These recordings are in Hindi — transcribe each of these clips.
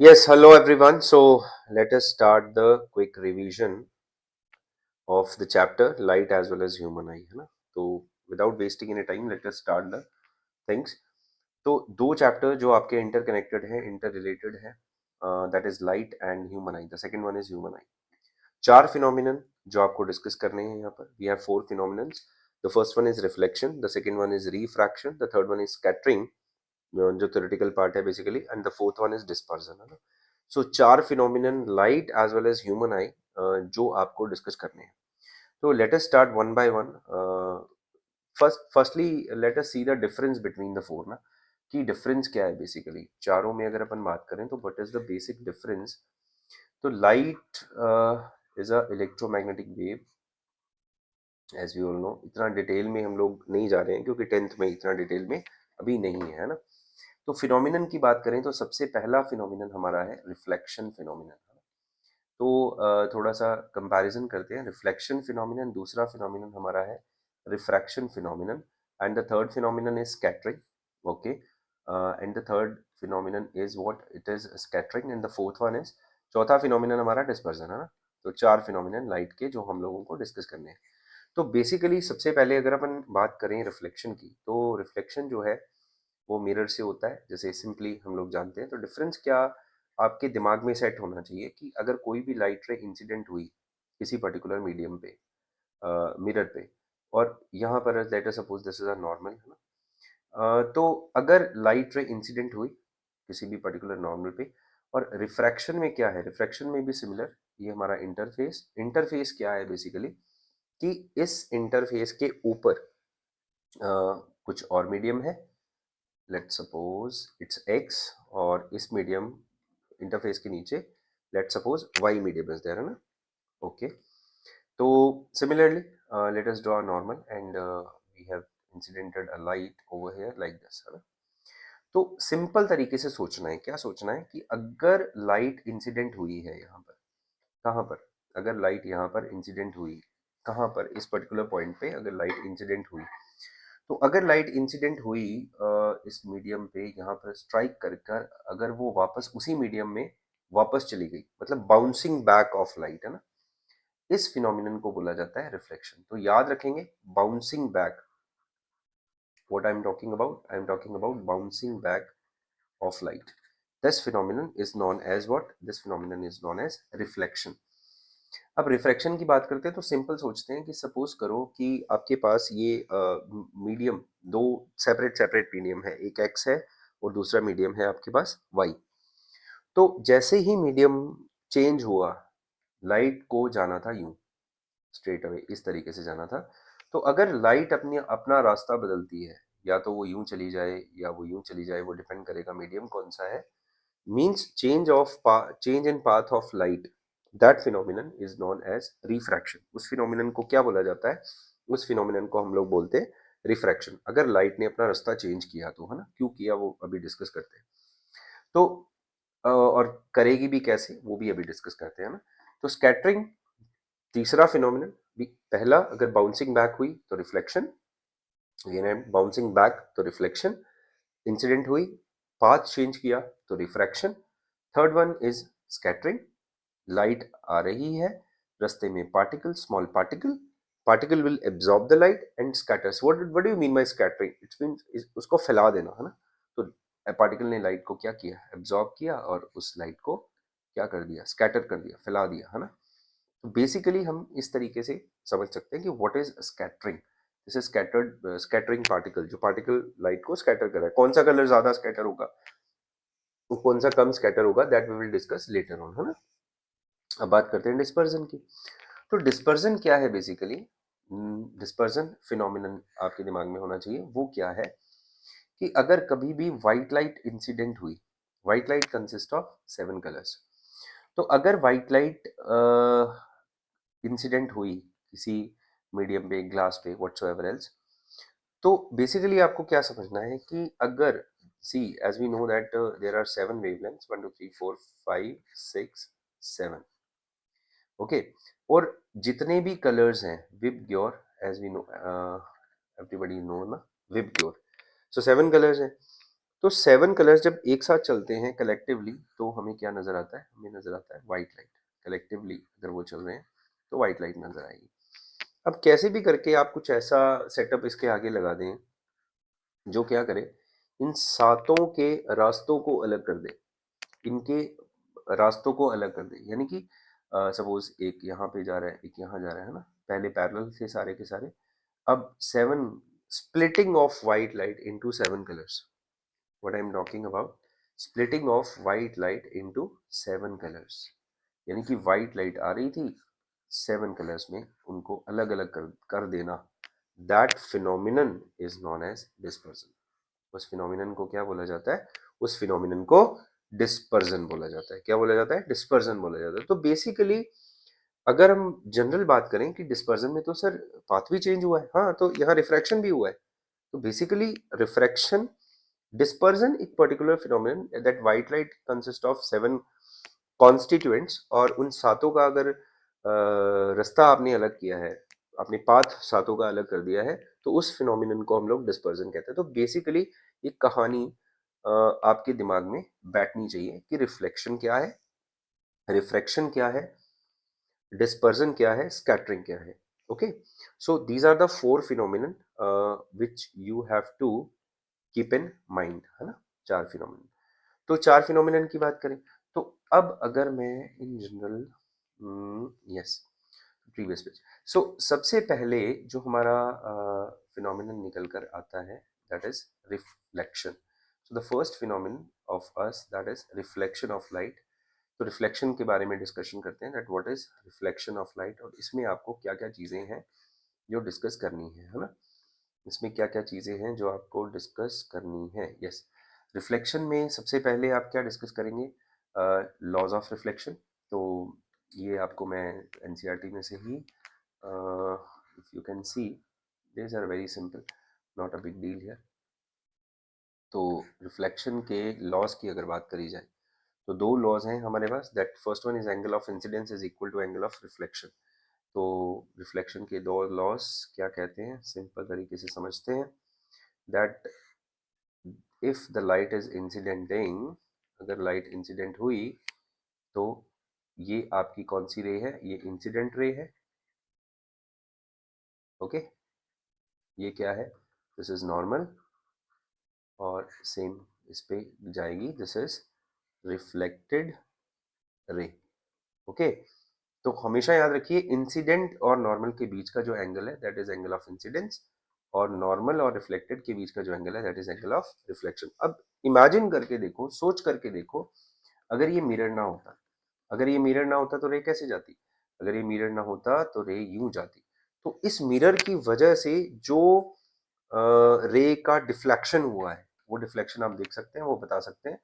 Yes, hello everyone. So let us start the quick revision of the chapter light as well as human eye, है ना? तो without wasting any time, let us start the things. तो दो चैप्टर जो आपके इंटरकनेक्टेड हैं, इंटर रिलेटेड है, that is light and human eye. The second one is human eye. चार फिनोमिनन जो आपको डिस्कस करने हैं यहाँ पर. We have four phenomenons. The first one is reflection, the second one is refraction, the third one is scattering जो थ्योरेटिकल पार्ट है basically, and the fourth one is dispersion, है ना. सो चार phenomenon light as well as human eye जो आपको डिस्कस करने हैं. तो let us start one by one. Firstly late us see the difference between the four ना, कि डिफरेंस क्या है बेसिकली चारों में. अगर अपन बात करें तो what is the basic difference. तो light is a electromagnetic wave, as we all know. इतना डिटेल में हम लोग नहीं जा रहे हैं क्योंकि टेंथ में इतना डिटेल में अभी नहीं है ना. तो फिनोमिनन की बात करें तो सबसे पहला फिनोमिनन हमारा है रिफ्लेक्शन फिनोमिनन. तो थोड़ा सा कंपैरिजन करते हैं. रिफ्लेक्शन फिनोमिनन, दूसरा फिनोमिनन हमारा है refraction phenomenon, and the third phenomenon is scattering. Okay, and the third phenomenon is what it is scattering, and the fourth one is, चौथा फिनोमिनन हमारा डिस्पर्जन, है ना. तो चार फिनोमिनन लाइट के जो हम लोगों को डिस्कस करने हैं. तो बेसिकली सबसे पहले अगर अपन बात करें रिफ्लेक्शन की, तो रिफ्लेक्शन जो है वो मिरर से होता है, जैसे सिंपली हम लोग जानते हैं. तो डिफरेंस क्या आपके दिमाग में सेट होना चाहिए कि अगर कोई भी लाइट रे इंसिडेंट हुई किसी पर्टिकुलर मीडियम पे, मिरर पे, और यहाँ पर let us suppose this is a normal, है ना. तो अगर लाइट रे इंसिडेंट हुई किसी भी पर्टिकुलर नॉर्मल पे, और रिफ्रैक्शन में क्या है, रिफ्रैक्शन में भी सिमिलर. ये हमारा इंटरफेस. इंटरफेस क्या है बेसिकली, कि इस इंटरफेस के ऊपर कुछ और मीडियम है. लेट सपोज इट्स एक्स, और इस मीडियम इंटरफेस के नीचे let suppose Y medium is there, है ना. ओके. तो similarly let us draw normal and we have incidented a light over here like this, है ना. तो सिंपल तरीके से सोचना है. क्या सोचना है कि अगर लाइट इंसिडेंट हुई है यहाँ पर, कहाँ पर, अगर लाइट यहाँ पर इंसिडेंट हुई, कहाँ पर, इस पर्टिकुलर पॉइंट पे अगर लाइट इंसिडेंट हुई, तो अगर लाइट इंसिडेंट हुई इस मीडियम पे यहाँ पर स्ट्राइक कर कर, अगर वो वापस उसी मीडियम में वापस चली गई, मतलब बाउंसिंग बैक ऑफ लाइट, है ना, इस फिनोमिनन को बोला जाता है रिफ्लेक्शन. तो याद रखेंगे, bouncing back. What I am talking about, I am talking about bouncing back of light. This phenomenon is known as what, this phenomenon is known as reflection. अब रिफ्रैक्शन की बात करते हैं तो सिंपल सोचते हैं कि सपोज करो कि आपके पास ये मीडियम, दो सेपरेट सेपरेट मीडियम है, एक एक्स है और दूसरा मीडियम है आपके पास वाई. तो जैसे ही मीडियम चेंज हुआ, लाइट को जाना था यूं, स्ट्रेट अवे इस तरीके से जाना था. तो अगर लाइट अपनी अपना रास्ता बदलती है, या तो वो यूं चली जाए या वो यूं चली जाए, वो डिपेंड करेगा मीडियम कौन सा है. Means change in path of light, that phenomenon is known as refraction. उस फिनोमिनन को क्या बोला जाता है, उस फिनोमिनन को हम लोग बोलते हैं रिफ्रैक्शन. अगर लाइट ने अपना रास्ता चेंज किया तो, है ना. क्यों किया वो अभी डिस्कस करते हैं. तो और करेगी भी कैसे वो भी अभी डिस्कस करते हैं ना. तो स्कैटरिंग तीसरा फिनोमिनन. पहला अगर बाउंसिंग बैक हुई तो रिफ्लेक्शन, अगेन बाउंसिंग बैक तो रिफ्लेक्शन. इंसिडेंट हुई, पाथ चेंज किया तो refraction. Third one is scattering. Light आ रही है, रास्ते में particle, small particle, particle will absorb the light and scatters. What do you mean by scattering, it's mean उसको फैला देना, है ना. तो पार्टिकल ने लाइट को क्या किया, एब्जॉर्ब किया, और उस लाइट को क्या कर दिया, स्कैटर कर दिया, फैला दिया, है ना. तो बेसिकली हम इस तरीके से समझ सकते हैं कि what is scattering. This is scattered, scattering particle, जो पार्टिकल लाइट को स्कैटर कर रहा है. कौन सा कलर ज्यादा स्कैटर होगा, वो कौन सा कम स्कैटर होगा, that we will discuss later on, है ना. अब बात करते हैं डिस्पर्जन की. तो डिस्पर्जन क्या है बेसिकली. डिस्पर्जन फिनोमिनन आपके दिमाग में होना चाहिए. वो क्या है कि अगर कभी भी व्हाइट लाइट इंसिडेंट हुई, white light consist of 7 colours. तो अगर व्हाइट लाइट इंसिडेंट हुई किसी मीडियम पे, ग्लास पे, व्हाटसोएवर एल्स, तो बेसिकली आपको क्या समझना है कि अगर, see as we know that there are 7 wavelengths, 1 2 3 4 5 6 7. Okay. और जितने भी कलर्स हैं VIBGYOR, as we know, everybody know ना, विब ग्योर. सो 7 कलर्स हैं. तो 7 कलर्स जब एक साथ चलते हैं कलेक्टिवली तो हमें क्या नज़र आता है? हमें नज़र आता है वाइट लाइट। कलेक्टिवली अगर वो चल रहे हैं तो वाइट लाइट नज़र आएगी। अब कैसे भी करके आप कुछ ऐसा सेटअप इसके आगे लगा दें जो क्या करे, इन सातों के रास्तों को अलग कर दे, इनके रास्तों को अलग कर दे। यानी कि सपोज एक यहाँ पे जा रहा है, एक यहाँ जा रहा है ना, पहले पैरेलल थे सारे के सारे। अब 7 splitting of white light into 7 colors. What I am talking about, splitting of white light into 7 colors. यानी कि white light आ रही थी 7 colors में, उनको अलग अलग कर देना। That phenomenon is known as dispersion. उस phenomenon को क्या बोला जाता है? उस phenomenon को dispersion बोला जाता है। क्या बोला जाता है? dispersion बोला जाता है। तो बेसिकली अगर हम जनरल बात करें कि डिस्पर्जन में तो सर पाथ भी चेंज हुआ है, हाँ, तो यहाँ रिफ्रैक्शन भी हुआ है। तो बेसिकली रिफ्रैक्शन, डिस्पर्जन एक particular phenomenon that white light consist of 7 constituents, और उन सातों का अगर रास्ता आपने अलग किया है, आपने पाथ सातों का अलग कर दिया है, तो उस फिनोमिनन को हम लोग डिस्पर्जन कहते हैं। तो बेसिकली ये कहानी आपके दिमाग में बैठनी चाहिए कि रिफ्लेक्शन क्या है, रिफ्रैक्शन क्या है, डिस्पर्जन क्या है, स्कैटरिंग क्या है। Okay, so these are the 4 phenomenon which you have to keep in mind, है ना, 4 फिनोमिनन। तो 4 फिनोमिनन की बात करें तो अब अगर मैं in general, yes, previous page. So सबसे पहले जो हमारा फिनोमिनन निकल कर आता है that is reflection. So the first phenomenon of us that is reflection of light. तो रिफ्लेक्शन के बारे में डिस्कशन करते हैं that what is reflection of light, और इसमें आपको क्या क्या चीज़ें हैं जो डिस्कस करनी है ना, इसमें क्या क्या चीज़ें हैं जो आपको डिस्कस करनी है। यस, रिफ्लेक्शन में सबसे पहले आप क्या डिस्कस करेंगे? Laws of reflection. तो ये आपको मैं एनसीईआरटी में से ही, if you can see these are very simple, not a big deal here. तो रिफ्लेक्शन के लॉज की अगर बात करी जाए तो 2 लॉज हैं हमारे पास, that first one is angle of incidence is equal to angle of reflection. तो रिफ्लेक्शन के 2 लॉज क्या कहते हैं, सिंपल तरीके से समझते हैं that if the light is incidenting, अगर लाइट इंसिडेंट हुई तो ये आपकी कौन सी रे है? ये इंसिडेंट रे है। ओके, ये क्या है? दिस इज नॉर्मल, और सेम इस पे जाएगी, this is reflected ray. Okay, तो हमेशा याद रखिए इंसिडेंट और नॉर्मल के बीच का जो एंगल है that is angle of incidence, और नॉर्मल और रिफ्लेक्टेड के बीच का जो एंगल है that is angle of reflection. अब इमेजिन करके देखो, सोच करके देखो, अगर ये मिरर ना होता, अगर ये मिरर ना होता तो रे कैसे जाती? अगर ये मिरर ना होता तो रे यूं जाती। तो इस मिरर की वजह से जो रे का डिफ्लेक्शन हुआ है, वो डिफ्लेक्शन आप देख सकते हैं, वो बता सकते हैं।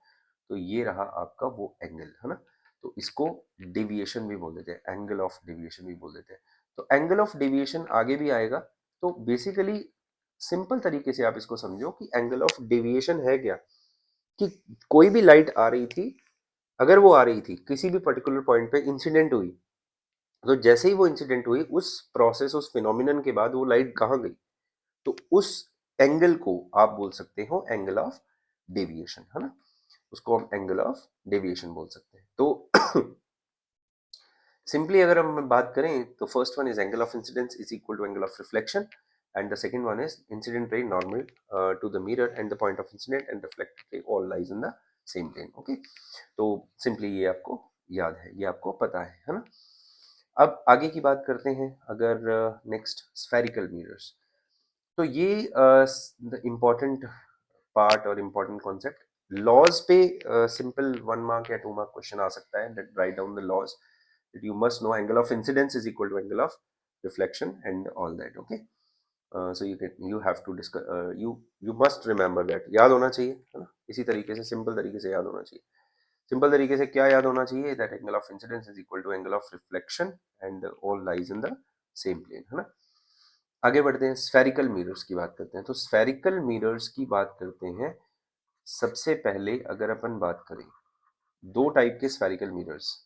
तो ये रहा आपका वो एंगल, है ना। तो इसको डेविएशन भी बोल देते हैं, एंगल ऑफ डेविएशन भी बोल देते हैं। तो एंगल ऑफ डेविएशन आगे भी आएगा। तो बेसिकली सिंपल तरीके से आप इसको समझो कि एंगल ऑफ डेविएशन है क्या, कि कोई भी लाइट आ रही थी, अगर वो आ रही थी किसी भी पर्टिकुलर पॉइंट पे इंसिडेंट हुई, तो जैसे ही वो इंसिडेंट हुई उस प्रोसेस, उस फिनोमिनन के बाद वो लाइट कहाँ गई, तो उस एंगल को आप बोल सकते हो एंगल ऑफ डेविएशन, है ना। उसको हम एंगल ऑफ डेविएशन बोल सकते हैं। तो सिंपली अगर हम बात करें तो first one is angle of incidence is equal to angle of reflection, and the second one is incident ray normal to the mirror and the point of incident and reflected ray all lies in the same plane. Okay, तो सिंपली ये आपको याद है, ये आपको पता है ना। अब आगे की बात करते हैं, अगर नेक्स्ट स्फेरिकल मिरर्स। तो ये इम्पॉर्टेंट पार्ट और इम्पॉर्टेंट कॉन्सेप्ट, लॉज पे सिंपल 1 मार्क या 2 मार्क क्वेश्चन आ सकता है, that write down the laws that you must know angle of incidence is equal to angle of reflection and all that. Okay, so you have to discuss, you must remember that, याद होना चाहिए, है ना। इसी तरीके से सिंपल तरीके से याद होना चाहिए। सिंपल तरीके से क्या याद होना चाहिए? that angle of incidence is equal to angle of reflection and all lies in the same plane, है ना। आगे बढ़ते हैं, स्फेरिकल मिरर्स की बात करते हैं। तो स्फेरिकल मिरर्स की बात करते हैं, सबसे पहले अगर अपन बात करें, 2 टाइप के spherical mirrors,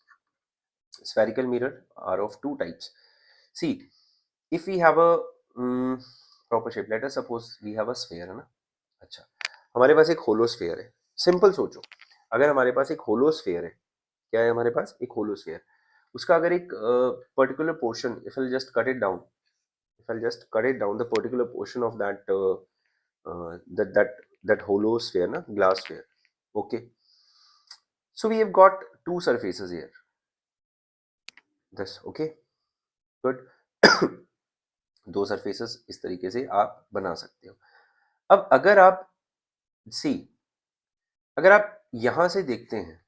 spherical mirror are of 2 types. See, if we have a proper shape, let us suppose we have a sphere, है ना। अच्छा, हमारे पास एक होलोस्फेयर है, सिंपल सोचो, अगर हमारे पास एक होलोस्फेयर है, क्या है हमारे पास एक होलोस्फेयर, उसका अगर एक particular portion, if I just cut it down, if I'll just cut it down the particular portion of that hollow sphere, na, glass sphere. Okay, so we have got two surfaces here. This okay, good. दो surfaces इस तरीके से आप बना सकते हो. अब अगर आप सी, अगर आप यहां से देखते हैं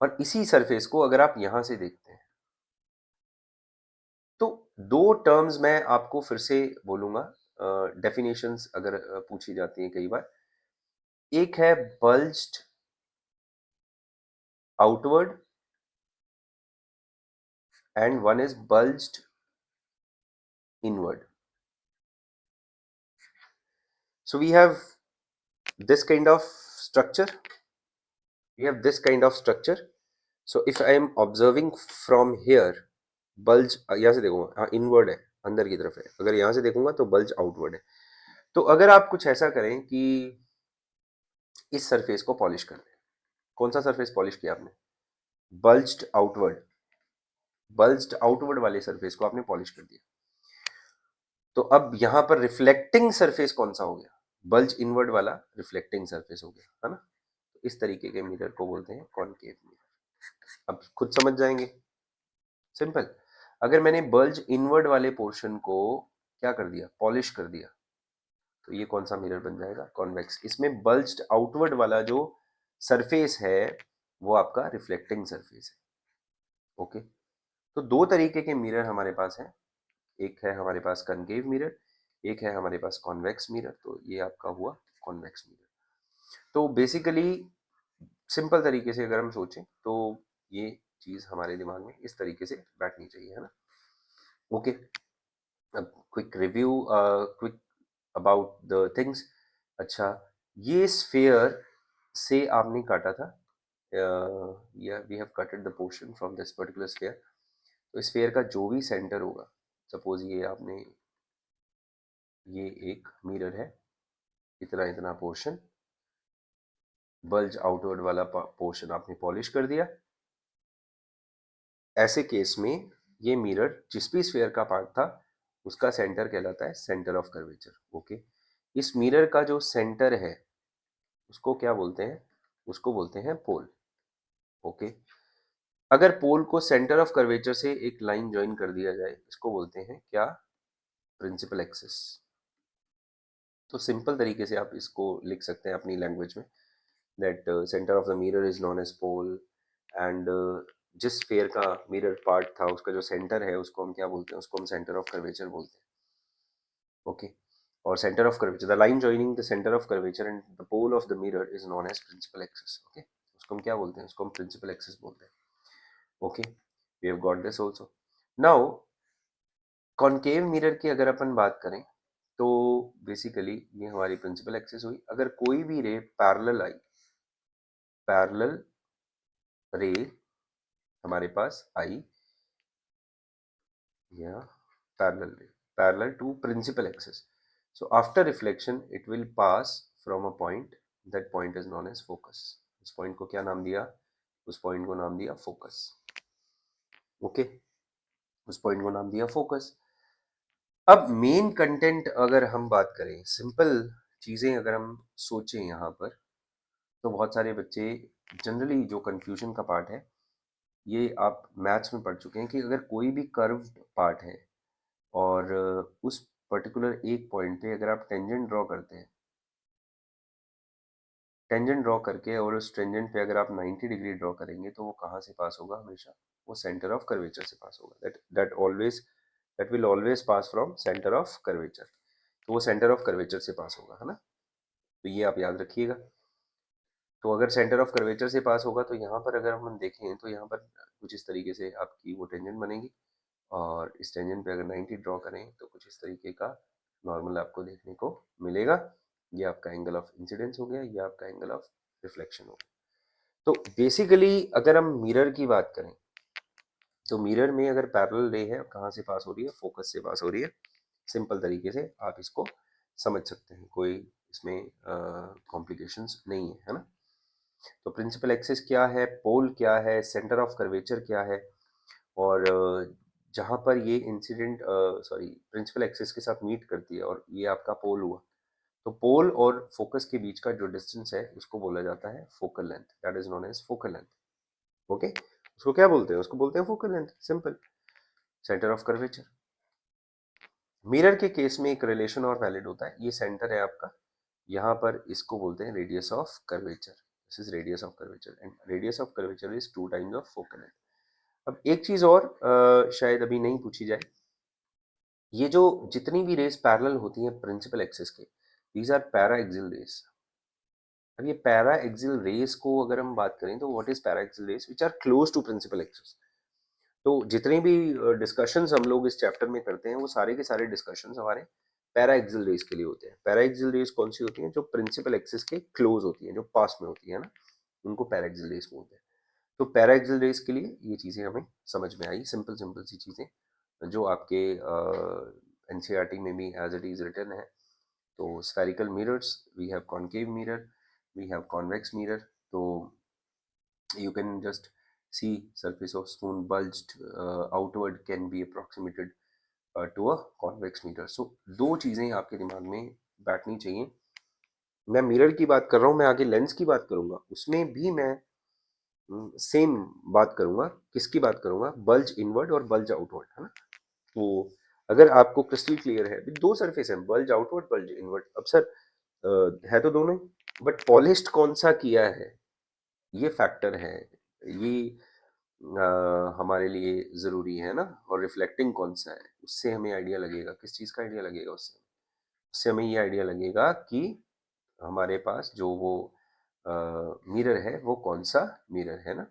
और इसी सरफेस को अगर आप यहां से देखते हैं, तो दो टर्म्स मैं आपको फिर से बोलूंगा, डेफिनेशंस अगर पूछी जाती हैं कई बार. एक है bulged outward and one is bulged inward. So we have this kind of structure. We have this kind of structure. So if I am observing from here, bulge यहाँ से देखूंगा, हाँ इनवर्ड है, अंदर की तरफ है. अगर यहाँ से देखूंगा तो बल्ज आउटवर्ड है. तो अगर आप कुछ ऐसा करें कि इस सरफेस को पॉलिश कर दें. कौन सा सरफेस पॉलिश किया आपने? Bulged outward. बल्ज्ड आउटवर्ड वाले सरफेस को आपने पॉलिश कर दिया. तो अब यहाँ पर रिफ्लेक्टिंग सरफेस कौन सा हो गया? बल्ज इनवर्ड वाला रिफ्लेक्टिंग सरफेस हो गया, है ना. तो इस तरीके के मिरर को बोलते हैं कॉनकेव मिरर. अब खुद समझ जाएंगे, सिंपल. अगर मैंने बल्ज इनवर्ड वाले पोर्शन को क्या कर दिया? पॉलिश कर दिया, तो ये कौन सा मिरर बन जाएगा? कॉन्वेक्स. इसमें बल्ज्ड आउटवर्ड वाला जो सरफेस है वो आपका रिफ्लेक्टिंग सरफेस है. ओके, तो दो तरीके के मिरर हमारे पास हैं. एक है हमारे पास कनकेव मिरर, एक है हमारे पास कॉन्वेक्स मिरर. तो ये आपका हुआ कॉन्वेक्स मिरर. तो बेसिकली सिंपल तरीके से अगर हम सोचें तो ये चीज हमारे दिमाग में इस तरीके से बैठनी चाहिए, है ना. ओके, अब quick review, quick about the things. अच्छा, ये स्फेयर से आपने काटा था, या we have cutted the portion from this particular sphere. तो स्फेयर का जो भी सेंटर होगा, सपोज ये आपने, ये एक मिरर है, इतना इतना पोर्शन, बल्ज आउटवर्ड वाला पोर्शन आपने पॉलिश कर दिया. ऐसे केस में ये मिरर जिस भी स्फेयर का पार्ट था उसका सेंटर कहलाता है सेंटर ऑफ कर्वेचर. ओके, इस मिरर का जो सेंटर है उसको क्या बोलते हैं? उसको बोलते हैं पोल. ओके, अगर पोल को सेंटर ऑफ कर्वेचर से एक लाइन ज्वाइन कर दिया जाए, इसको बोलते हैं क्या? Principal axis. तो सिंपल तरीके से आप इसको लिख सकते हैं अपनी लैंग्वेज में, that centre of the mirror is known as pole. And जिस स्फेयर का मिरर पार्ट था उसका जो सेंटर है उसको हम क्या बोलते हैं? उसको हम सेंटर ऑफ कर्वेचर बोलते हैं. ओके, और centre of curvature, the line joining the centre of curvature and the pole of the mirror is known as principal axis. Okay, उसको हम क्या बोलते हैं? उसको हम प्रिंसिपल एक्सिस बोलते हैं. Okay, we have got this also. Now concave mirror की अगर अपन बात करें तो बेसिकली ये हमारी प्रिंसिपल एक्सिस हुई. अगर कोई भी रे पैरेलल आई, पैरेलल रे हमारे पास आई, या parallel ray, parallel to principal axis, so after reflection it will pass from a point, that point is known as focus. उस पॉइंट को क्या नाम दिया? उस पॉइंट को नाम दिया फोकस. ओके, उस पॉइंट को नाम दिया फोकस. अब मेन कंटेंट अगर हम बात करें, सिंपल चीजें अगर हम सोचें यहाँ पर, तो बहुत सारे बच्चे जनरली जो कंफ्यूजन का पार्ट है, ये आप मैथ्स में पढ़ चुके हैं कि अगर कोई भी कर्व्ड पार्ट है और उस पर्टिकुलर एक पॉइंट पे अगर आप टेंजेंट ड्रॉ करते हैं, टेंजेंट ड्रॉ करके और उस टेंजेंट पे अगर आप 90 डिग्री ड्रॉ करेंगे तो वो कहाँ से पास होगा? हमेशा वो सेंटर ऑफ कर्वेचर से पास होगा. That will always pass from centre of curvature. तो वो सेंटर ऑफ कर्वेचर से पास होगा, है ना. तो ये आप याद रखिएगा. तो अगर सेंटर ऑफ कर्वेचर से पास होगा तो यहाँ पर अगर हम देखें तो यहाँ पर कुछ इस तरीके से आपकी वो टेंजेंट बनेगी, और इस टेंजेंट पे अगर 90 ड्रॉ करें तो कुछ इस तरीके का नॉर्मल आपको देखने को मिलेगा. ये आपका एंगल ऑफ इंसिडेंस हो गया, ये आपका एंगल ऑफ रिफ्लेक्शन हो गया. तो बेसिकली अगर हम मिरर की बात करें तो मिरर में अगर पैरेलल रे है, कहाँ से पास हो रही है? फोकस से पास हो रही है. सिंपल तरीके से आप इसको समझ सकते हैं, कोई इसमें कॉम्प्लिकेशंस नहीं है, है ना। तो प्रिंसिपल एक्सिस क्या है, पोल क्या है, सेंटर ऑफ कर्वेचर क्या है, और जहाँ पर ये इंसिडेंट सॉरी प्रिंसिपल एक्सिस के साथ मीट करती है और ये आपका पोल हुआ, तो पोल और फोकस के बीच का जो डिस्टेंस है उसको बोला जाता है focal length, that is known as focal length. Okay, उसको क्या बोलते हैं, उसको बोलते हैं focal length, simple, centre of curvature. Mirror के केस में एक रिलेशन और वैलिड होता है, ये सेंटर है आपका, यहाँ पर इसको बोलते हैं radius of curvature, this is radius of curvature and radius of curvature is 2 times of focal length. अब एक चीज और शायद अभी नहीं पूछी जाए, ये जो जितनी भी रेस पैरेलल होती हैं प्रिंसिपल एक्सिस के, these are paraxial rays. अब ये पैरा एक्सियल रेस को अगर हम बात करें तो what is paraxial rays, which are close to principal axis. तो जितने भी डिस्कशंस हम लोग इस चैप्टर में करते हैं वो सारे के सारे डिस्कशंस हमारे पैरा एक्सियल रेस के लिए होते हैं। पैरा एक्सियल रेस कौन सी होती हैं, जो प्रिंसिपल एक्सिस के क्लोज होती हैं, जो पास में होती है ना, उनको पैरा एक्सियल रेस बोलते हैं। तो पैरा एक्सियल रेस के लिए ये चीज़ें हमें समझ में आई, सिंपल सिंपल सी चीज़ें जो आपके एनसीईआरटी में भी एज इट इज रिटन है। तो spherical mirrors, we have concave mirror, we have convex mirror. तो you can just see surface of spoon bulged outward can be approximated to a convex mirror. So दो चीज़ें आपके दिमाग में बैठनी चाहिए। मैं मिरर की बात कर रहा हूँ, मैं आगे लेंस की बात करूंगा, उसमें भी मैं सेम बात करूंगा। किसकी बात करूंगा, बल्ज इनवर्ड और बल्ज आउटवर्ड, है ना। तो अगर आपको क्रिस्टल क्लियर है, दो सरफेस है, बल्ज आउटवर्ड बल्ज इनवर्ड, अब सर है तो दोनों, बट पॉलिश्ड कौन सा किया है, ये फैक्टर है, ये हमारे लिए ज़रूरी है ना। और रिफ्लेक्टिंग कौन सा है, उससे हमें आइडिया लगेगा, किस चीज़ का आइडिया लगेगा, उससे उससे हमें ये आइडिया लगेगा कि हमारे पास जो वो मिरर है वो कौन सा मिरर है ना।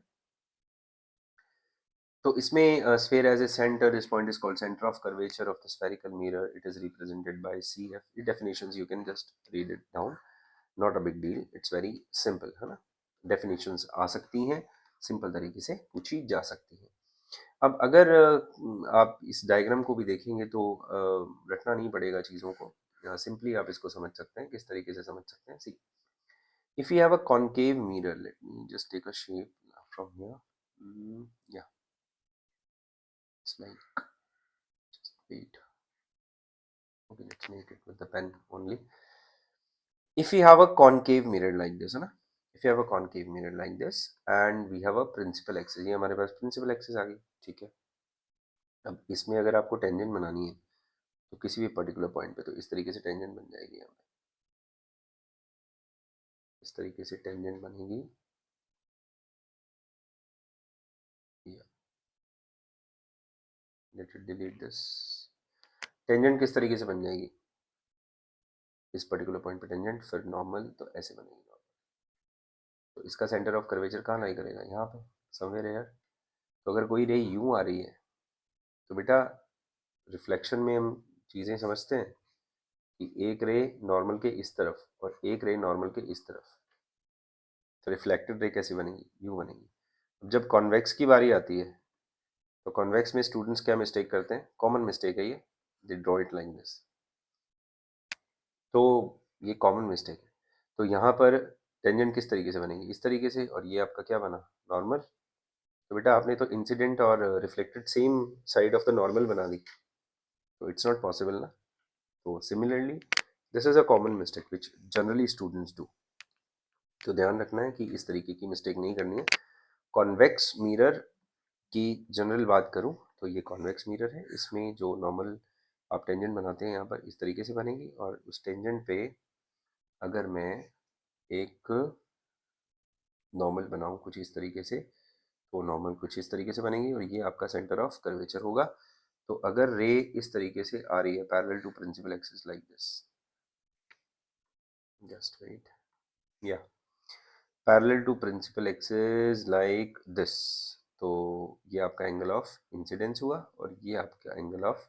तो इसमें sphere as a center, this point is called center of curvature of the spherical mirror. It is represented by CF. The definitions you can just read it down. Not a big deal. It's very simple, है ना। Definitions आ सकती हैं, सिंपल तरीके से पूछी जा सकती हैं। अब अगर आप इस डायग्राम को भी देखेंगे तो रटना नहीं पड़ेगा चीज़ों को, सिंपली आप इसको समझ सकते हैं, किस तरीके से समझ सकते हैं। सी, if you have a concave mirror, let me just take a shape from here. Yeah, it's like, just wait. Okay, let's make it with the pen only. If we have a concave mirror like this, है ना, if you have a concave mirror like this and we have a principal axis, ये हमारे पास principal axis आ गई, ठीक है। अब इसमें अगर आपको टेंजेंट बनानी है तो किसी भी पर्टिकुलर पॉइंट पे तो इस तरीके से टेंजेंट बन जाएगी, हमें इस तरीके से टेंजेंट बनेगी। Let it delete this. Tangent किस तरीके से बन जाएगी, इस पर्टिकुलर पॉइंट पे टेंजेंट, फिर नॉर्मल, तो ऐसे बनेगी नॉर्मल। तो इसका सेंटर ऑफ कर्वेचर कहाँ लाई करेगा, यहाँ पे समवेयर एयर। तो अगर कोई रे यूं आ रही है तो बेटा रिफ्लेक्शन में हम चीज़ें समझते हैं कि एक रे नॉर्मल के इस तरफ और एक रे नॉर्मल के इस तरफ, तो रिफ्लेक्टेड रे कैसी बनेगी, यूं बनेगी। अब जब कॉन्वेक्स की बारी आती है तो कॉन्वेक्स में स्टूडेंट्स क्या मिस्टेक करते हैं, कॉमन मिस्टेक है ये, they draw it like this. तो ये कॉमन मिस्टेक है। तो यहाँ पर टेंजेंट किस तरीके से बनेगी, इस तरीके से, और ये आपका क्या बना, नॉर्मल। तो बेटा आपने तो इंसिडेंट और reflected same side of the normal बना दी, तो इट्स नॉट पॉसिबल ना। तो similarly this is a common mistake which generally students do. तो ध्यान रखना है कि इस तरीके की मिस्टेक नहीं करनी है। कॉन्वेक्स मिरर की जनरल बात करूं तो ये कॉन्वेक्स मिरर है, इसमें जो नॉर्मल आप टेंजेंट बनाते हैं यहाँ पर इस तरीके से बनेगी, और उस टेंजेंट पे अगर मैं एक नॉर्मल बनाऊं कुछ इस तरीके से, तो नॉर्मल कुछ इस तरीके से बनेगी, और ये आपका सेंटर ऑफ कर्वेचर होगा। तो अगर रे इस तरीके से आ रही है parallel to principal axis like this, just wait, या parallel to principal axis like this, तो ये आपका एंगल ऑफ इंसिडेंस हुआ और ये आपका एंगल ऑफ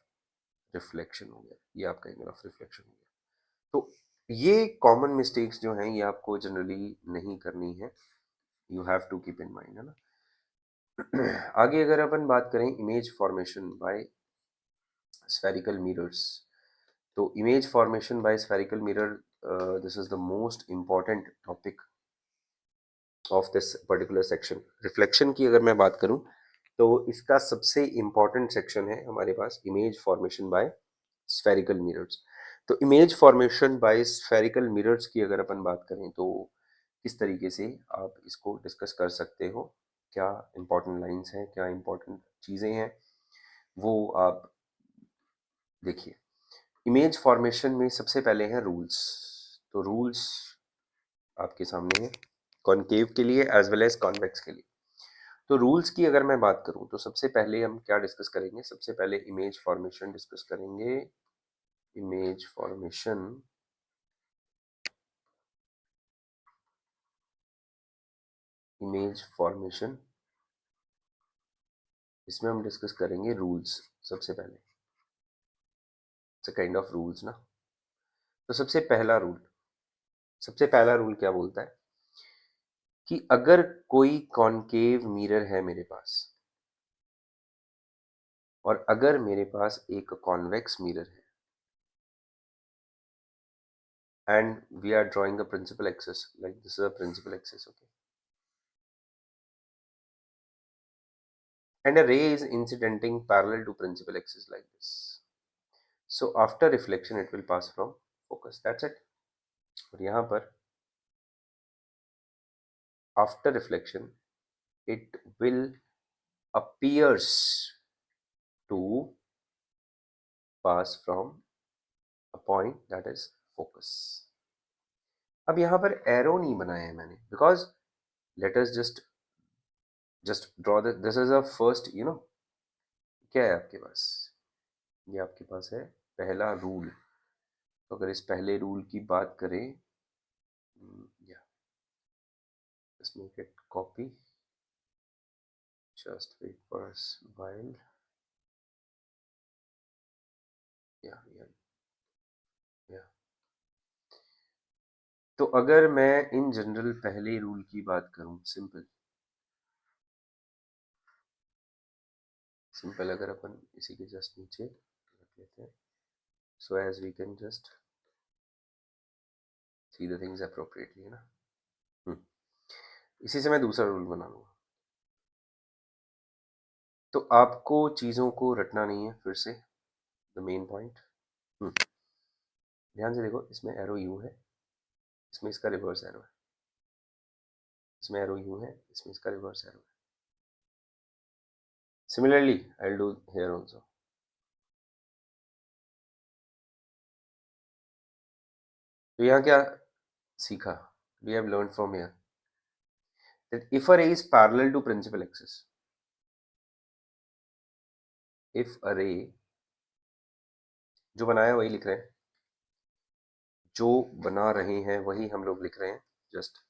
रिफ्लेक्शन हो गया, ये आपका एंगल ऑफ रिफ्लेक्शन हो गया। तो ये कॉमन मिस्टेक्स जो हैं ये आपको जनरली नहीं करनी है, you have to keep in mind, है ना। आगे अगर अपन बात करें image formation by spherical mirrors, तो image formation by spherical mirror this is the most important topic of this particular section. Reflection की अगर मैं बात करूं तो इसका सबसे इम्पॉर्टेंट सेक्शन है हमारे पास image formation by spherical mirrors. तो image formation by spherical mirrors की अगर अपन बात करें तो किस तरीके से आप इसको डिस्कस कर सकते हो, क्या इम्पोर्टेंट लाइंस हैं, क्या इम्पोर्टेंट चीज़ें हैं, वो आप देखिए। इमेज फॉर्मेशन में सबसे पहले हैं रूल्स। तो रूल्स आपके सामने है कॉनकेव के लिए एज वेल एज कॉन्वेक्स के लिए। तो रूल्स की अगर मैं बात करूं तो सबसे पहले हम क्या डिस्कस करेंगे, सबसे पहले इमेज फॉर्मेशन डिस्कस करेंगे। इमेज फॉर्मेशन, इमेज फॉर्मेशन, इसमें हम डिस्कस करेंगे रूल्स। सबसे पहले it's a kind of rules ना। तो सबसे पहला रूल क्या बोलता है कि अगर कोई कॉनकेव मिरर है मेरे पास और अगर मेरे पास एक कॉन्वेक्स मिरर है and we are drawing a principal axis, like this is a principal axis, okay, and a ray is incidenting parallel to principal axis like this. So after reflection it will pass from focus, that's it. और यहाँ पर after reflection it will appears to pass from a point that is focus. अब यहाँ पर एरो नहीं बनाया है मैंने because let us just draw this is a first क्या है आपके पास, ये आपके पास है पहला रूल। तो अगर इस पहले रूल की बात करें, या let's make it copy, just wait for a while, yeah, yeah. तो अगर मैं इन जनरल पहले रूल की बात करूं, सिंपल सिंपल अगर अपन इसी के जस्ट नीचे रख लेते हैं, so as we can just see the things appropriately, है ना। इसी से मैं दूसरा रूल बना लूंगा। तो आपको चीज़ों को रटना नहीं है, फिर से द मेन पॉइंट। ध्यान से देखो, इसमें एरो यू है, इसमें इसका रिवर्स एरो है, इसमें एरो यू है, इसमें इसका रिवर्स एरो है। Similarly I will do here also. तो यहाँ क्या सीखा, we have learn from here that if a ray is parallel to principal axis, if a ray, जो बनाया वही लिख रहे हैं, जो बना रहे हैं वही हम लोग लिख रहे हैं, just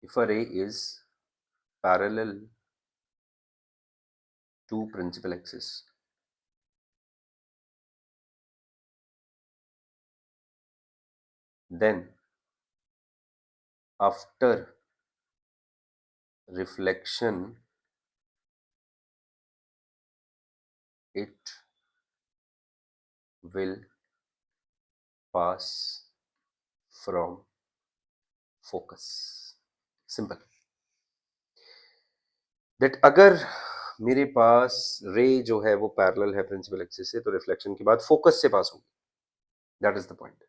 if a ray is parallel to principal axis, then after reflection it will pass from focus। Simple that अगर मेरे पास रे जो है वो पैरेलल है प्रिंसिपल एक्सिस से, तो रिफ्लेक्शन के बाद फोकस से पास होगी। That is the point,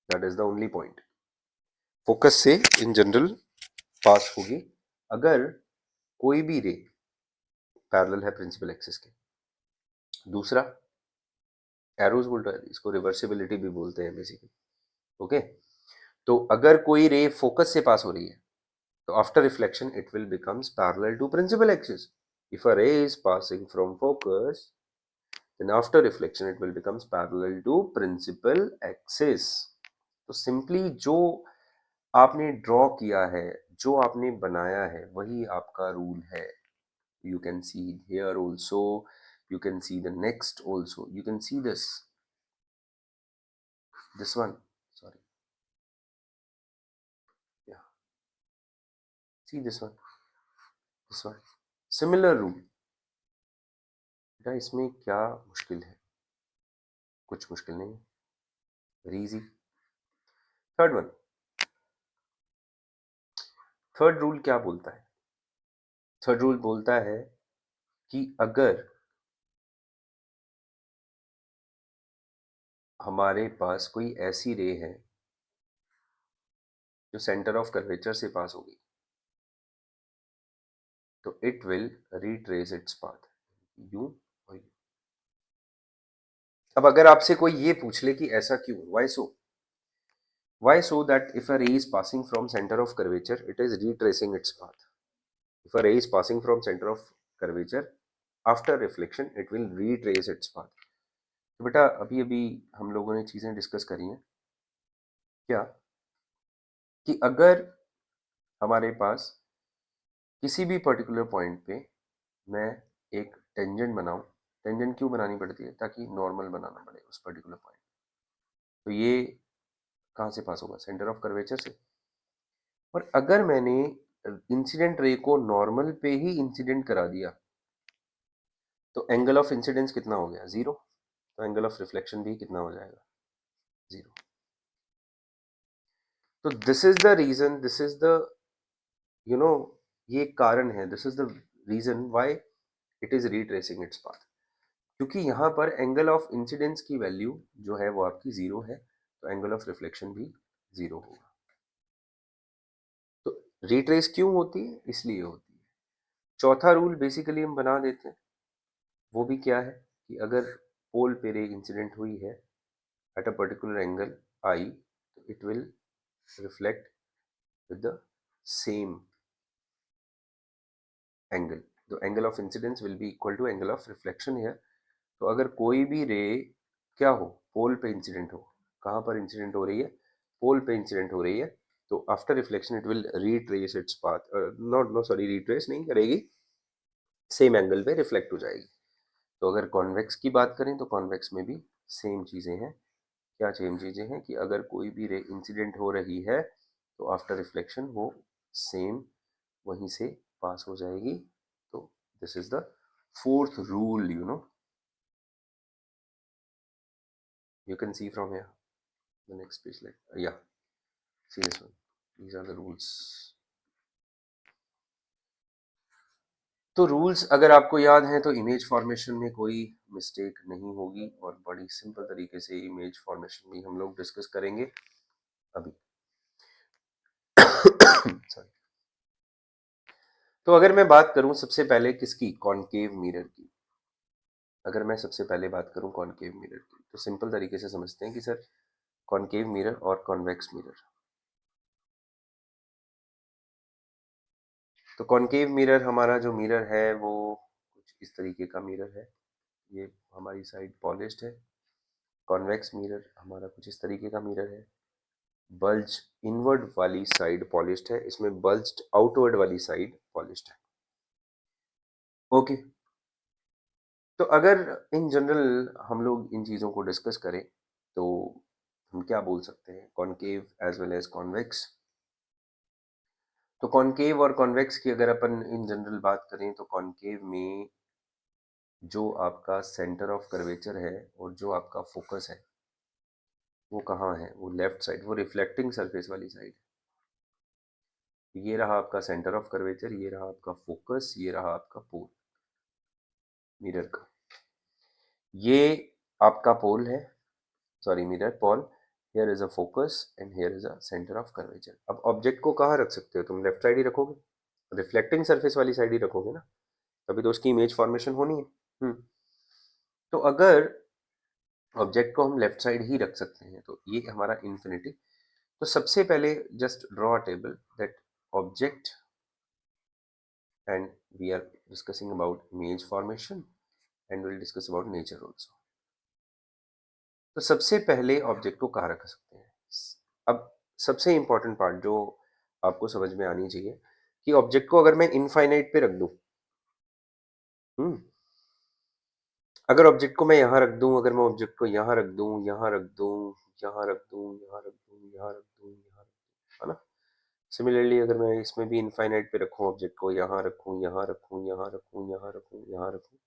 that is the only point. Focus से इन जनरल पास होगी अगर कोई भी रे पैरेलल है प्रिंसिपल एक्सिस के। दूसरा एरोज बोल्ट, इसको रिवर्सिबिलिटी भी बोलते हैं बेसिकली, ओके। तो अगर कोई रे फोकस से पास हो रही है तो after reflection it will becomes parallel to principal axis. If a ray is passing from focus then after reflection it will becomes parallel to principal axis। तो सिंपली जो आपने ड्रॉ किया है, जो आपने बनाया है, वही आपका रूल है। you can see here also, you can see the next also, you can see this one, sorry, yeah, see this one similar rule। बेटा इसमें क्या मुश्किल है, कुछ मुश्किल नहीं है। Very easy. Third one, third rule क्या बोलता है? थर्ड रूल बोलता है कि अगर हमारे पास कोई ऐसी रे है जो सेंटर ऑफ कर्वेचर से पास होगी, तो it will retrace its path, you और यू। अब अगर आपसे कोई ये पूछ ले कि ऐसा क्यों, why so that if a ray is passing from center of curvature it is retracing its path, if a ray is passing from center of curvature after reflection it will retrace its path। तो बेटा अभी अभी हम लोगों ने चीजें डिस्कस करी हैं क्या, कि अगर हमारे पास किसी भी पर्टिकुलर पॉइंट पे मैं एक टेंजेंट बनाऊं, टेंजेंट क्यों बनानी पड़ती है? ताकि नॉर्मल बनाना पड़े उस पर्टिकुलर पॉइंट। तो ये कहाँ से पास होगा? सेंटर ऑफ कर्वेचर से। और अगर मैंने इंसिडेंट रे को नॉर्मल पे ही इंसिडेंट करा दिया तो एंगल ऑफ इंसिडेंस कितना हो गया? जीरो। तो एंगल ऑफ रिफ्लेक्शन भी कितना हो जाएगा? जीरो। तो this is the reason, this is the you know ये कारण है, this is the reason why it is retracing its path, क्योंकि यहाँ पर एंगल ऑफ इंसिडेंस की वैल्यू जो है वो आपकी जीरो है, तो एंगल ऑफ रिफ्लेक्शन भी जीरो होगा। तो रीट्रेस क्यों होती है? इसलिए होती है। चौथा रूल बेसिकली हम बना देते हैं, वो भी क्या है कि अगर पोल पे रे इंसिडेंट हुई है at a particular angle I, तो it will reflect with the same angle, the angle of incidence will be equal to angle of reflection here. तो अगर कोई भी रे क्या हो, पोल पे इंसिडेंट हो, कहाँ पर इंसिडेंट हो रही है? पोल पे इंसिडेंट हो रही है, तो after reflection it will retrace its path, not know sorry retrace नहीं करेगी, सेम एंगल पे रिफ्लेक्ट हो जाएगी। तो अगर कॉन्वेक्स की बात करें तो कॉन्वेक्स में भी सेम चीज़ें हैं। क्या सेम चीज़ें हैं? कि अगर कोई भी रे इंसिडेंट हो रही है तो आफ्टर रिफ्लेक्शन वो सेम वहीं से पास हो जाएगी। तो this is the fourth rule, you can see from here the next page, like yeah, see this one, these are the rules। तो रूल्स अगर आपको याद हैं तो इमेज फॉर्मेशन में कोई मिस्टेक नहीं होगी, और बड़ी सिंपल तरीके से इमेज फॉर्मेशन भी हम लोग डिस्कस करेंगे अभी। सॉरी। तो अगर मैं बात करूं सबसे पहले किसकी? कॉनकेव मिरर की। अगर मैं सबसे पहले बात करूं कॉनकेव मिरर की, तो सिंपल तरीके से समझते हैं कि सर कॉनकेव मिरर और कॉन्वेक्स मिरर। तो कॉनकेव मिरर हमारा जो मिरर है वो कुछ इस तरीके का मिरर है, ये हमारी साइड पॉलिश्ड है। कॉन्वेक्स मिरर हमारा कुछ इस तरीके का मिरर है, बल्ज इनवर्ड वाली साइड पॉलिश्ड है, इसमें बल्ज्ड आउटवर्ड वाली साइड पॉलिश्ड है। ओके। तो अगर इन जनरल हम लोग इन चीज़ों को डिस्कस करें तो हम क्या बोल सकते हैं? Concave as well as convex. तो कॉनकेव और कॉन्वेक्स की अगर अपन इन जनरल बात करें तो कॉनकेव में जो आपका सेंटर ऑफ कर्वेचर है और जो आपका फोकस है वो कहाँ है? वो लेफ्ट साइड, वो रिफ्लेक्टिंग सरफेस वाली साइड। ये रहा आपका सेंटर ऑफ कर्वेचर, ये रहा आपका फोकस, ये रहा आपका पोल मिरर का। ये आपका पोल है, sorry mirror pole. Here is a focus and here is a centre of curvature. अब ऑब्जेक्ट को कहाँ रख सकते हो तुम? लेफ्ट साइड ही रखोगे, रिफ्लेक्टिंग सरफेस वाली साइड ही रखोगे ना, तभी तो उसकी इमेज फॉर्मेशन होनी है। तो अगर ऑब्जेक्ट को हम लेफ्ट साइड ही रख सकते हैं तो ये हमारा इन्फिनिटी। तो सबसे पहले just draw a table that object and we are discussing about image formation and we'll discuss about nature also। तो सबसे पहले ऑब्जेक्ट को कहाँ रख सकते हैं? अब सबसे इंपॉर्टेंट पार्ट जो आपको समझ में आनी चाहिए कि ऑब्जेक्ट को अगर मैं इनफाइनाइट पे रख दूं, अगर ऑब्जेक्ट को मैं यहाँ रख दूं, अगर मैं ऑब्जेक्ट को यहाँ रख दूं, यहाँ रख दूं, यहाँ रख दूं, यहाँ रख दूं, यहाँ रख दूं, यहाँ रख दूं, है ना? सिमिलरली अगर मैं इसमें भी इनफाइनाइट पे रखूं, ऑब्जेक्ट को यहाँ रखूं, यहाँ रखूं, यहाँ रखूं, यहाँ रखूं, यहाँ रखूं,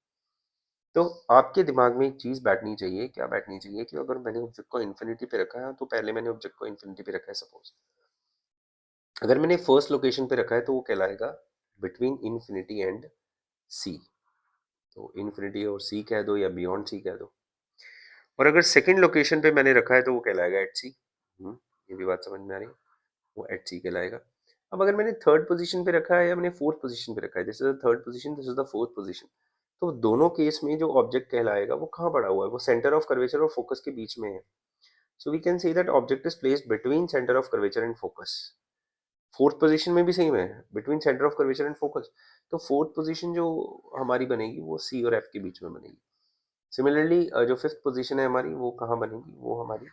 तो आपके दिमाग में एक चीज़ बैठनी चाहिए, क्या बैठनी चाहिए कि अगर मैंने ऑब्जेक्ट को इन्फिनिटी पे रखा है तो पहले मैंने ऑब्जेक्ट को इन्फिनिटी पे रखा है सपोज, अगर मैंने फर्स्ट लोकेशन पे रखा है तो वो कहलाएगा बिटवीन इन्फिनिटी एंड सी, तो इन्फिनिटी और सी कह दो या बियॉन्ड सी कह दो। और अगर सेकंड लोकेशन पे मैंने रखा है तो वो कहलाएगा एट सी। ये भी बात समझ में आ रही है, वो एट सी कहलाएगा। अब अगर मैंने थर्ड पोजीशन पे रखा है या मैंने फोर्थ पोजीशन पे रखा है, this is the third position, this is the fourth position, तो दोनों केस में जो ऑब्जेक्ट कहलाएगा वो कहाँ पड़ा हुआ है, वो सेंटर ऑफ कर्वेचर और फोकस के बीच में है। So we can say that object is placed between centre of curvature and focus. Fourth position में भी सेम है, between centre of curvature and focus. तो फोर्थ पोजीशन जो हमारी बनेगी वो सी और एफ के बीच में बनेगी। सिमिलरली जो फिफ्थ पोजीशन है हमारी वो कहाँ बनेगी, वो हमारी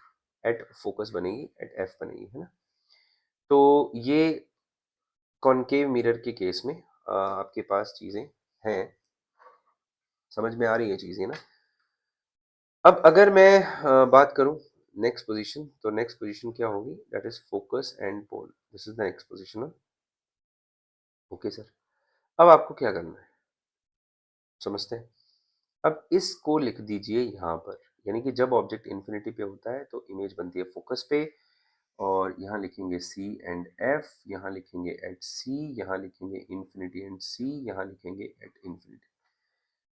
एट फोकस बनेगी, एट एफ बनेगी, है ना। तो ये कॉनकेव मिरर के केस में आपके पास चीजें हैं, समझ में आ रही है चीजें ना। अब अगर मैं बात करूं नेक्स्ट पोजीशन, तो नेक्स्ट पोजीशन क्या होगी, that is focus and pole, this is the next position. Okay sir, अब आपको क्या करना है समझते हैं। अब इसको लिख दीजिए यहाँ पर, यानी कि जब ऑब्जेक्ट इन्फिनिटी पे होता है तो इमेज बनती है फोकस पे, और यहाँ लिखेंगे सी एंड एफ, यहाँ लिखेंगे एट सी, यहाँ लिखेंगे इन्फिनिटी एंड सी, यहाँ लिखेंगे एट इन्फिनिटी।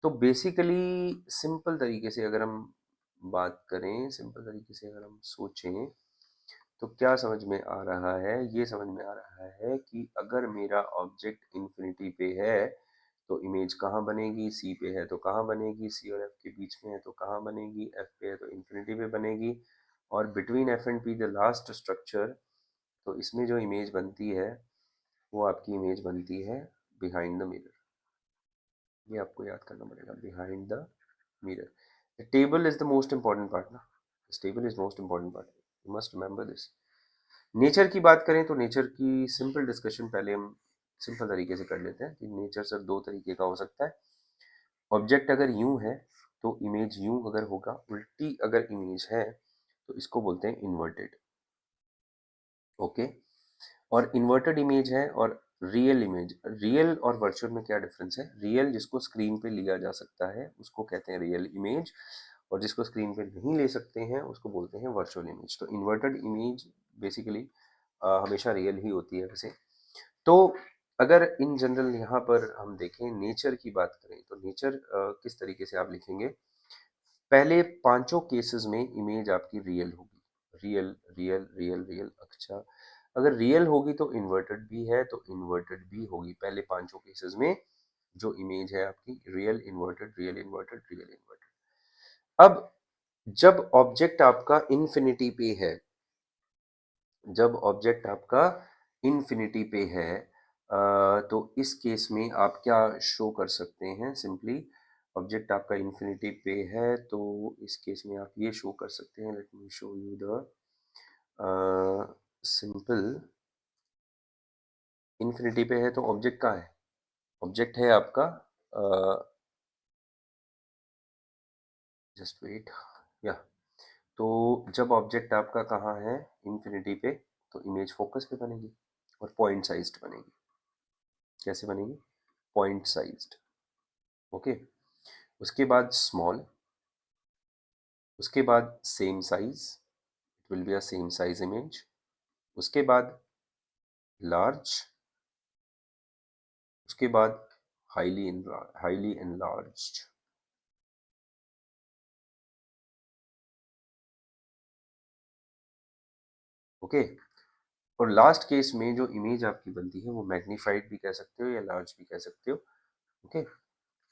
तो बेसिकली सिंपल तरीके से अगर हम बात करें, सिंपल तरीके से अगर हम सोचें, तो क्या समझ में आ रहा है, ये समझ में आ रहा है कि अगर मेरा ऑब्जेक्ट इन्फिनिटी पे है तो इमेज कहाँ बनेगी, सी पे है तो कहाँ बनेगी, सी और एफ के बीच में है तो कहाँ बनेगी, एफ पे है तो इन्फिनिटी पे बनेगी, और between F and P the last structure, तो इसमें जो इमेज बनती है वो आपकी इमेज बनती है बिहाइंड द मिरर। ये आपको याद करना पड़ेगा, behind the mirror. The table is the most important part ना, this table is most important part, you must remember this. Nature की बात करें तो नेचर की सिंपल डिस्कशन पहले हम सिंपल तरीके से कर लेते हैं कि नेचर सर दो तरीके का हो सकता है। ऑब्जेक्ट अगर यूं है तो इमेज यूं अगर होगा, उल्टी अगर इमेज है तो इसको बोलते हैं इन्वर्टेड। ओके, और इन्वर्टेड इमेज है और रियल इमेज, रियल और वर्चुअल में क्या डिफरेंस है, रियल जिसको स्क्रीन पे लिया जा सकता है उसको कहते हैं रियल इमेज, और जिसको स्क्रीन पे नहीं ले सकते हैं उसको बोलते हैं वर्चुअल इमेज। तो इन्वर्टेड इमेज बेसिकली हमेशा रियल ही होती है वैसे। तो अगर इन जनरल यहाँ पर हम देखें नेचर की बात करें तो नेचर किस तरीके से आप लिखेंगे, पहले पांचों केसेस में इमेज आपकी रियल होगी, रियल रियल रियल रियल। अच्छा, अगर रियल होगी तो इन्वर्टेड भी है तो इन्वर्टेड भी होगी, पहले पांचों केसेस में जो इमेज है आपकी real inverted real inverted real inverted. अब जब ऑब्जेक्ट आपका इन्फिनिटी पे है, जब ऑब्जेक्ट आपका इन्फिनिटी पे है तो इस केस में आप क्या शो कर सकते हैं, सिंपली ऑब्जेक्ट आपका इन्फिनिटी पे है तो इस केस में आप ये शो कर सकते हैं, let me show you the simple. Infinity पे है तो ऑब्जेक्ट कहाँ है, ऑब्जेक्ट है आपका जस्ट वेट, या, तो जब ऑब्जेक्ट आपका कहाँ है इन्फिनिटी पे तो इमेज फोकस पे बनेगी और पॉइंट साइज्ड बनेगी। कैसे बनेगी, पॉइंट साइज्ड। ओके, उसके बाद स्मॉल, उसके बाद same size, it will be a same size image, उसके बाद लार्ज, उसके बाद हाईली एनलार्ज्ड। ओके, और लास्ट केस में जो इमेज आपकी बनती है वो मैग्नीफाइड भी कह सकते हो या लार्ज भी कह सकते हो। ओके,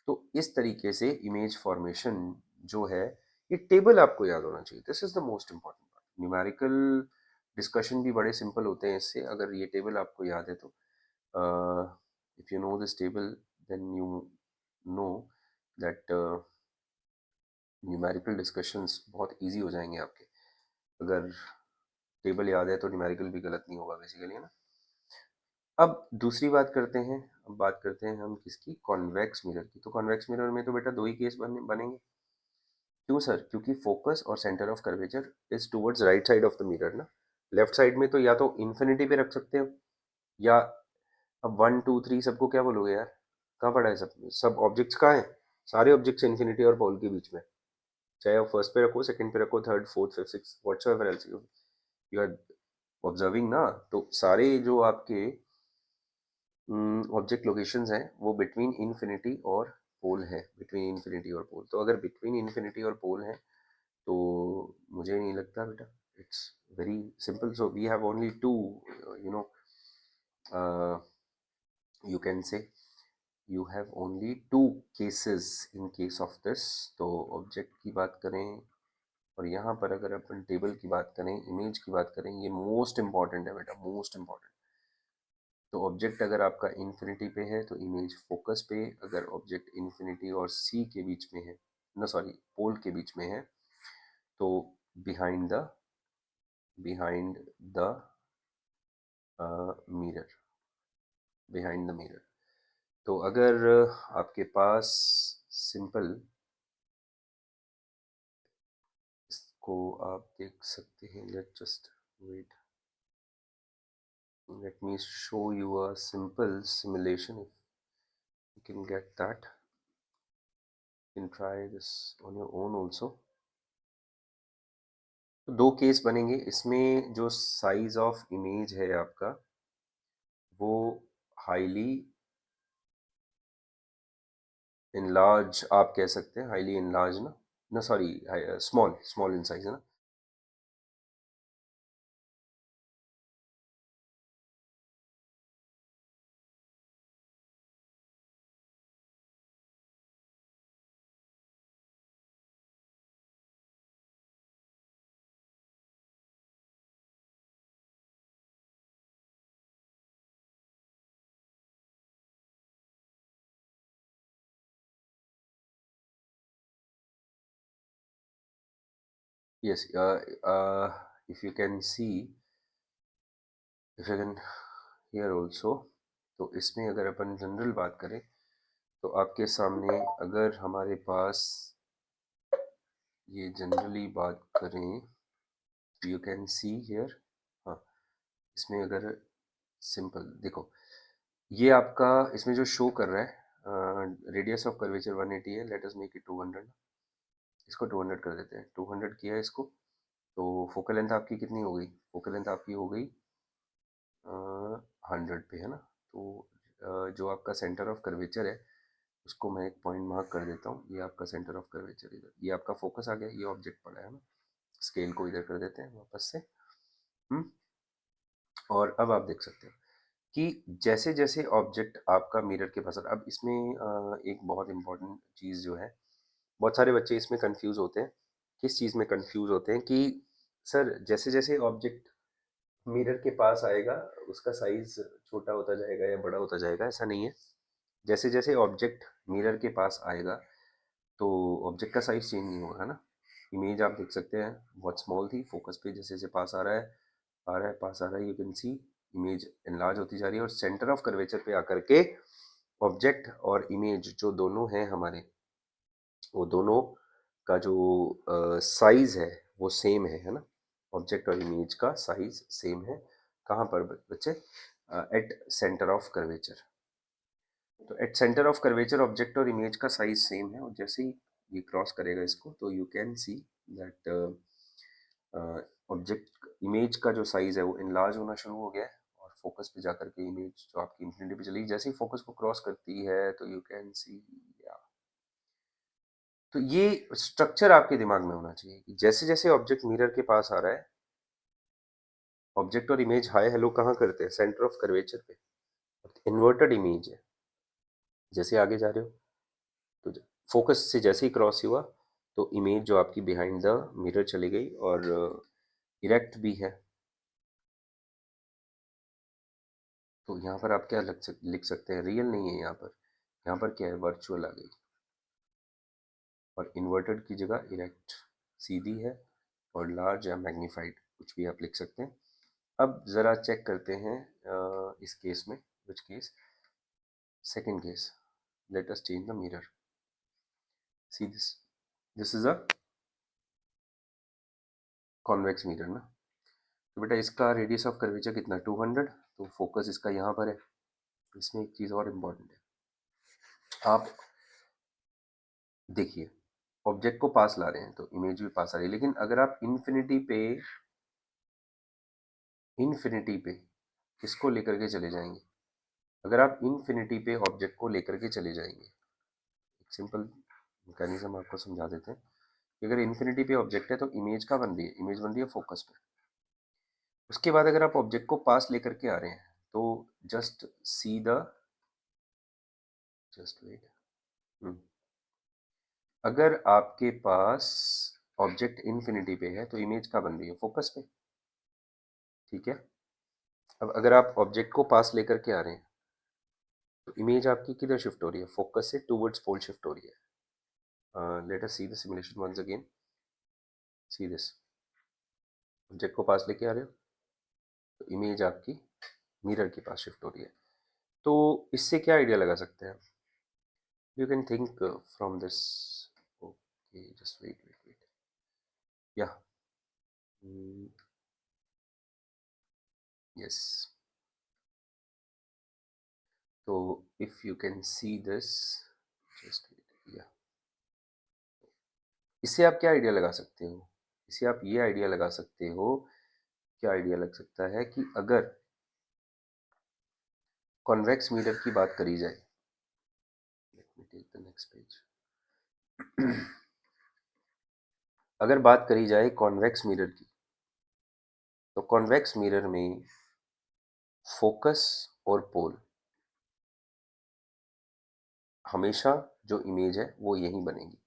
तो इस तरीके से इमेज फॉर्मेशन जो है, ये टेबल आपको याद होना चाहिए, this is the most important part. Numerical discussion भी बड़े सिंपल होते हैं इससे, अगर ये टेबल आपको याद है तो if you know this table then you know that numerical discussions बहुत इजी हो जाएंगे आपके, अगर टेबल याद है तो न्यूमेरिकल भी गलत नहीं होगा बेसिकली, है ना। अब दूसरी बात करते हैं, अब बात करते हैं हम किसकी, कॉन्वेक्स मिरर की। तो कॉन्वेक्स मिरर में तो बेटा दो ही केस बनेंगे, क्यों सर, क्योंकि फोकस और centre of curvature is towards right side of the mirror ना। लेफ्ट साइड में तो या तो इन्फिनिटी पे रख सकते हो या, अब वन टू थ्री सबको क्या बोलोगे यार, कहाँ पड़ा है सब, सब ऑब्जेक्ट्स कहाँ है, सारे ऑब्जेक्ट्स इन्फिनिटी और पोल के बीच में, चाहे आप फर्स्ट पे रखो, सेकंड पे रखो, third, fourth, fifth, six, whatsoever else you are observing ना, तो सारे जो आपके ऑब्जेक्ट लोकेशंस हैं वो बिटवीन इन्फिनिटी और पोल है, बिटवीन इन्फिनिटी और पोल। तो अगर बिटवीन इन्फिनिटी और पोल है तो मुझे नहीं लगता बेटा, it's very simple. So we have only two, you know, you can say you have only two cases in case of this. तो ऑब्जेक्ट की बात करें और यहाँ पर अगर अपन टेबल की बात करें, इमेज की बात करें, ये मोस्ट इंपॉर्टेंट है बेटा, मोस्ट इंपॉर्टेंट। तो ऑब्जेक्ट अगर आपका इन्फिनिटी पे है तो इमेज फोकस पे, अगर ऑब्जेक्ट इन्फिनिटी और सी के बीच में है, ना सॉरी पोल के बीच में है, तो behind the behind the mirror, behind the mirror. तो अगर आपके पास सिंपल, इसको आप देख सकते हैं, let just wait, let me show you a simple simulation. If you can get that, you can try this on your own also. तो दो केस बनेंगे इसमें, जो साइज ऑफ इमेज है आपका वो हाईली इनलार्ज, आप कह सकते हैं हाईली इनलार्ज ना, ना sorry small, small in size है ना। Yes, if you can C, if you can hear also, तो इसमें अगर अपन जनरल बात करें तो आपके सामने अगर हमारे पास ये जनरली बात करें, यू कैन सी हियर, हाँ, इसमें अगर सिंपल देखो, ये आपका इसमें जो शो कर रहा है रेडियस ऑफ कर्वेचर 180 है, लेट अस मेक इट 200, इसको 200 कर देते हैं, 200 किया है इसको। तो फोकल लेंथ आपकी कितनी हो गई, फोकल लेंथ आपकी हो गई 100 पे है ना। तो जो आपका सेंटर ऑफ कर्वेचर है उसको मैं एक पॉइंट मार्क कर देता हूँ, ये आपका सेंटर ऑफ कर्वेचर इधर, ये आपका फोकस आ गया, ये ऑब्जेक्ट पड़ा है ना। स्केल को इधर कर देते हैं वापस से। हम्म और अब आप देख सकते हैं कि जैसे जैसे ऑब्जेक्ट आपका मिरर के पास, अब इसमें एक बहुत इंपॉर्टेंट चीज़ जो है, बहुत सारे बच्चे इसमें कंफ्यूज होते हैं। किस चीज़ में कंफ्यूज होते हैं कि सर जैसे जैसे ऑब्जेक्ट मिरर के पास आएगा उसका साइज छोटा होता जाएगा या बड़ा होता जाएगा, ऐसा नहीं है। जैसे जैसे ऑब्जेक्ट मिरर के पास आएगा तो ऑब्जेक्ट का साइज चेंज नहीं होगा ना। इमेज आप देख सकते हैं बहुत स्मॉल थी, फोकस पे जैसे जैसे पास आ रहा है, आ रहा है, पास आ रहा है, you can C image enlarge होती जा रही है और सेंटर ऑफ कर्वेचर पे आकर के ऑब्जेक्ट और इमेज जो दोनों हैं हमारे, वो दोनों का जो साइज है वो सेम है ना। ऑब्जेक्ट और इमेज का साइज सेम है, कहाँ पर बच्चे, एट सेंटर ऑफ कर्वेचर। तो at centre of curvature object और इमेज का साइज सेम है, और जैसे ही ये क्रॉस करेगा इसको तो you can see that object image का जो साइज है वो इनलार्ज होना शुरू हो गया है, और फोकस पे जाकर के इमेज जो आपकी इंफिनिटी पे चली, जैसे ही फोकस को क्रॉस करती है तो यू कैन सी, तो ये स्ट्रक्चर आपके दिमाग में होना चाहिए कि जैसे जैसे ऑब्जेक्ट मिरर के पास आ रहा है, ऑब्जेक्ट और इमेज हाई हेलो कहाँ करते हैं, सेंटर ऑफ कर्वेचर पे। इन्वर्टेड इमेज है, जैसे आगे जा रहे हो तो फोकस से जैसे ही क्रॉस हुआ तो इमेज जो आपकी बिहाइंड द मिरर चली गई और इरेक्ट भी है। तो यहाँ पर आप क्या लिख सकते हैं, रियल नहीं है यहाँ पर, यहाँ पर क्या है, वर्चुअल आ गई, और इन्वर्टेड की जगह इरेक्ट सीधी है, और लार्ज या मैग्नीफाइड कुछ भी आप लिख सकते हैं। अब ज़रा चेक करते हैं इस केस में, which case, second case, let us change the mirror, see this is a convex mirror ना। तो बेटा इसका रेडियस ऑफ कर्वेचर कितना, 200, तो फोकस इसका यहाँ पर है। इसमें एक चीज़ और इम्पॉर्टेंट है, आप देखिए, ऑब्जेक्ट को पास ला रहे हैं तो इमेज भी पास आ रही है, लेकिन अगर आप इन्फिनिटी पे किसको लेकर के चले जाएंगे, अगर आप इन्फिनिटी पे ऑब्जेक्ट को लेकर के चले जाएंगे, एक सिंपल मैकेनिज्म आपको समझा देते हैं कि अगर इन्फिनिटी पे ऑब्जेक्ट है तो इमेज का बन रही है, इमेज बन रही है फोकस पे। उसके बाद अगर आप ऑब्जेक्ट को पास लेकर के आ रहे हैं तो just see the just wait, अगर आपके पास ऑब्जेक्ट इन्फिनिटी पे है तो इमेज का बन रही है फोकस पे, ठीक है। अब अगर आप ऑब्जेक्ट को पास लेकर के आ रहे हैं तो इमेज आपकी किधर शिफ्ट हो रही है, फोकस से टूवर्ड्स पोल शिफ्ट हो रही है। Let us see the simulation once again. See this, object को पास लेके आ रहे हो तो इमेज आपकी मिरर के पास शिफ्ट हो रही है। तो इससे क्या आइडिया लगा सकते हैं, you can think from this. Okay, just wait wait wait, yeah yes, तो if you can see this, just wait, या इससे आप क्या आइडिया लगा सकते हो, इससे आप ये आइडिया लगा सकते हो, क्या आइडिया लग सकता है कि अगर कॉन्वेक्स मिरर की बात करी जाए, let me take the next page. अगर बात करी जाए कॉन्वेक्स मिरर की, तो कॉन्वेक्स मिरर में फोकस और पोल हमेशा जो इमेज है वो यहीं बनेगी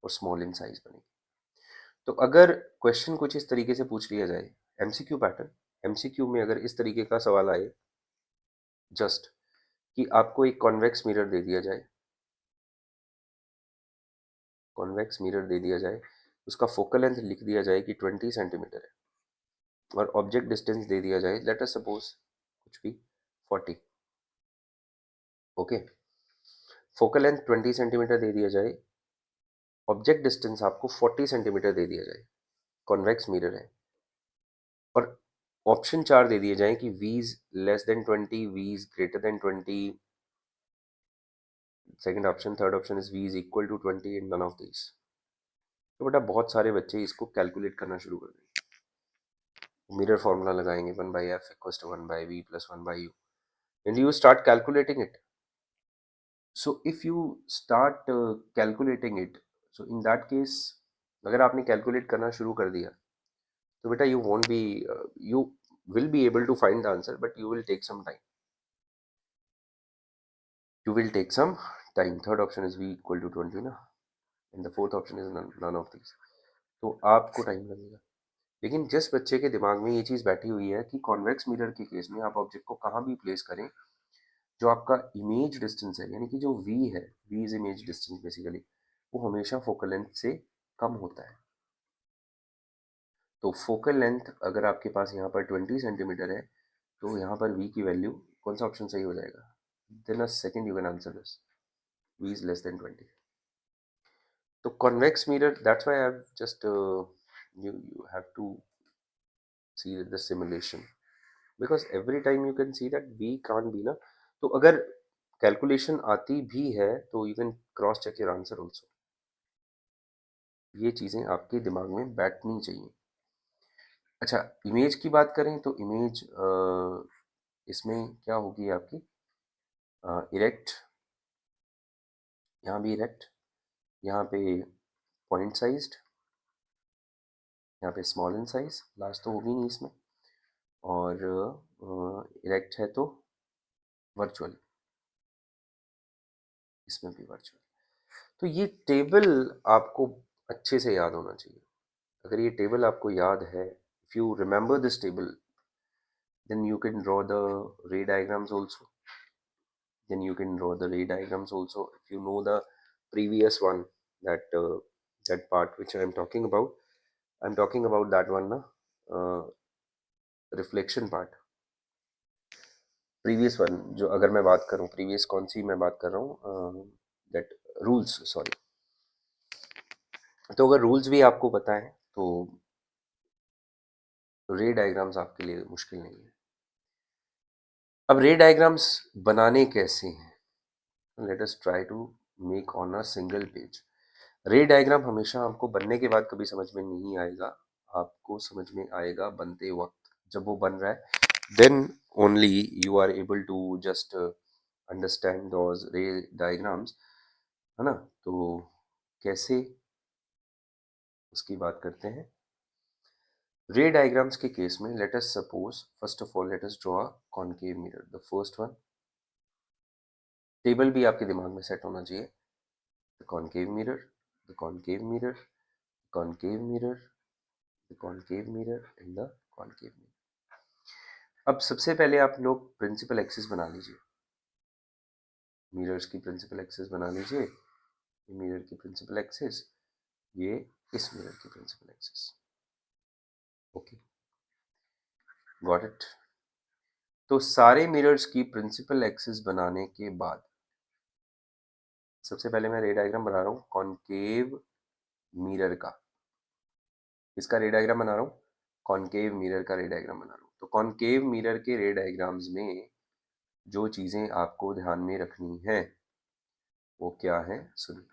और स्मॉल इन साइज बनेगी। तो अगर क्वेश्चन कुछ इस तरीके से पूछ लिया जाए, एमसीक्यू पैटर्न, एमसीक्यू में अगर इस तरीके का सवाल आए, जस्ट कि आपको एक कॉन्वेक्स मिरर दे दिया जाए, कॉन्वेक्स मिरर दे दिया जाए, उसका फोकल लेंथ लिख दिया जाए कि 20 सेंटीमीटर है, और ऑब्जेक्ट डिस्टेंस दे दिया जाए, लेट अस सपोज कुछ भी 40, ओके। फोकल लेंथ 20 सेंटीमीटर दे दिया जाए, ऑब्जेक्ट डिस्टेंस आपको 40 सेंटीमीटर दे दिया जाए, कॉन्वेक्स मिरर है, और ऑप्शन 4 दे दिए जाए कि वीज less than 20, v is greater than 20, second option, third option is v is equal to 20 in none of this. तो बेटा बहुत सारे बच्चे इसको कैलकुलेट करना शुरू कर देंगे, मिरर फॉर्मूला लगाएंगे 1/f equals to 1/v plus 1/u, and you start calculating it. So if you start calculating it, so in that case, अगर आपने कैलकुलेट करना शुरू कर दिया तो बेटा you won't be, you will be able to find the answer, but you will take some time, you will take some time। third option is v equal to 20 ना, and the fourth option is none of these, तो आपको टाइम लगेगा। लेकिन जिस बच्चे के दिमाग में ये चीज़ बैठी हुई है कि कॉन्वेक्स मिरर के केस में आप ऑब्जेक्ट को कहाँ भी प्लेस करें, जो आपका इमेज डिस्टेंस है, यानी कि जो v है, v is image distance basically, वो हमेशा फोकल लेंथ से कम होता है। तो फोकल लेंथ अगर आपके पास यहाँ पर 20 सेंटीमीटर है तो यहाँ पर v की वैल्यू, कौन सा ऑप्शन सही हो जाएगा, then a second you can answer this, v is less than 20। तो convex mirror, that's why I've just you have to see the simulation, because every time you can see that v can't be ना, तो अगर कैलकुलेशन आती भी है तो you can cross check your answer also. ये चीज़ें आपके दिमाग में बैठनी चाहिए। अच्छा, इमेज की बात करें तो इमेज इसमें क्या होगी आपकी, इरेक्ट, यहाँ भी इरेक्ट, यहाँ पे पॉइंट साइज्ड, यहाँ पे स्मॉल इन साइज, लास्ट तो होगी नहीं इसमें, और इरेक्ट है तो वर्चुअल, इसमें भी वर्चुअल। तो ये टेबल आपको अच्छे से याद होना चाहिए। अगर ये टेबल आपको याद है, if you remember this table, then you can draw the ray diagrams also, then you can draw the ray diagrams also if you know the previous one, that that part which I am talking about, I'm talking about that one na, uh, reflection part, previous one, जो अगर मैं बात करूं प्रीवियस कौन सी मैं बात कर रहा हूँ, दैट रूल्स, सॉरी। तो अगर रूल्स भी आपको पता है तो रे डायग्राम्स आपके लिए मुश्किल नहीं है। अब रे डायग्राम्स बनाने कैसे हैं, let us try to make on a single page. Ray diagram हमेशा आपको बनने के बाद कभी समझ में नहीं आएगा, आपको समझ में आएगा बनते वक्त। जब वो बन रहा है then only you are able to just understand those ray diagrams, है ना। तो कैसे, उसकी बात करते हैं। रे डायग्राम्स के केस में let us suppose, first of all let us draw a concave mirror, the first one. Table भी आपके दिमाग में सेट होना चाहिए। The concave mirror, the concave mirror, concave mirror, the concave mirror and the concave mirror. अब सबसे पहले आप लोग प्रिंसिपल एक्सिस बना लीजिए, मिरर्स की प्रिंसिपल एक्सिस बना लीजिए। ये मिरर की प्रिंसिपल एक्सिस, ये इस मिरर की principal axis. Okay, got it. तो सारे मिरर्स की प्रिंसिपल एक्सिस बनाने के बाद सबसे पहले मैं रे डायग्राम बना रहा हूँ कॉनकेव मिरर का। इसका रे डायग्राम बना रहा हूँ, कॉनकेव मिरर का रे डायग्राम बना रहा हूँ। तो कॉनकेव मिरर के रे डायग्राम्स में जो चीज़ें आपको ध्यान में रखनी है वो क्या है, सुनिए।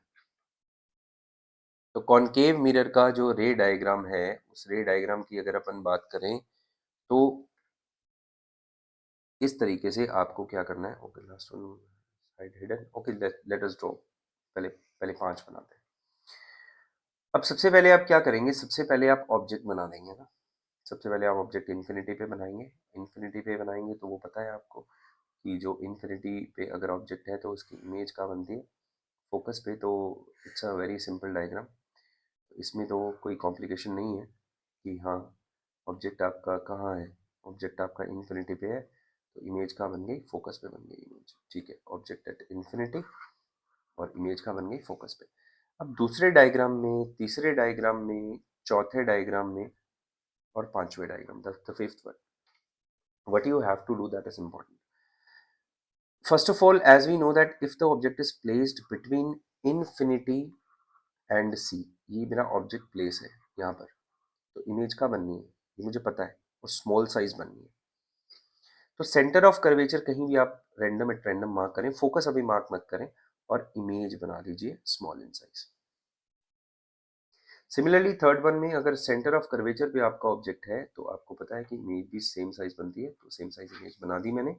तो कॉनकेव मिरर का जो रे डायग्राम है, उस रे डायग्राम की अगर अपन बात करें तो इस तरीके से आपको क्या करना है। Okay, last one side hidden. Okay, late us draw. पहले पहले 5 बनाते हैं। अब सबसे पहले आप क्या करेंगे, सबसे पहले आप ऑब्जेक्ट बना देंगे ना। सबसे पहले आप ऑब्जेक्ट इन्फिनिटी पे बनाएंगे। इन्फिनिटी पे बनाएंगे तो वो पता है आपको कि जो इन्फिनिटी पे अगर ऑब्जेक्ट है तो उसकी इमेज कहाँ बनती है, फोकस पे। तो it's a very simple diagram, इसमें तो कोई कॉम्प्लिकेशन नहीं है कि हाँ ऑब्जेक्ट आपका कहाँ है, ऑब्जेक्ट आपका इन्फिनिटी पे है तो इमेज कहाँ बन गई, फोकस पे बन गई इमेज। ठीक है, ऑब्जेक्ट एट इन्फिनिटी और इमेज कहाँ बन गई, फोकस पे। अब दूसरे डायग्राम में, तीसरे डायग्राम में, चौथे डायग्राम में और पांचवें diagram, the fifth one, what you have to do that is important. First of all, as we know that if the object is placed between infinity and c, ये मेरा ऑब्जेक्ट प्लेस है यहाँ पर, तो इमेज का बननी है ये मुझे पता है, और स्मॉल साइज बननी है। तो सेंटर ऑफ कर्वेचर कहीं भी आप रैंडम एट रैंडम मार्क करें, फोकस अभी मार्क मत करें, और इमेज बना लीजिए small in size. Similarly third one में अगर सेंटर ऑफ कर्वेचर पे आपका ऑब्जेक्ट है तो आपको पता है कि इमेज भी सेम साइज बनती है, तो सेम साइज इमेज बना दी मैंने।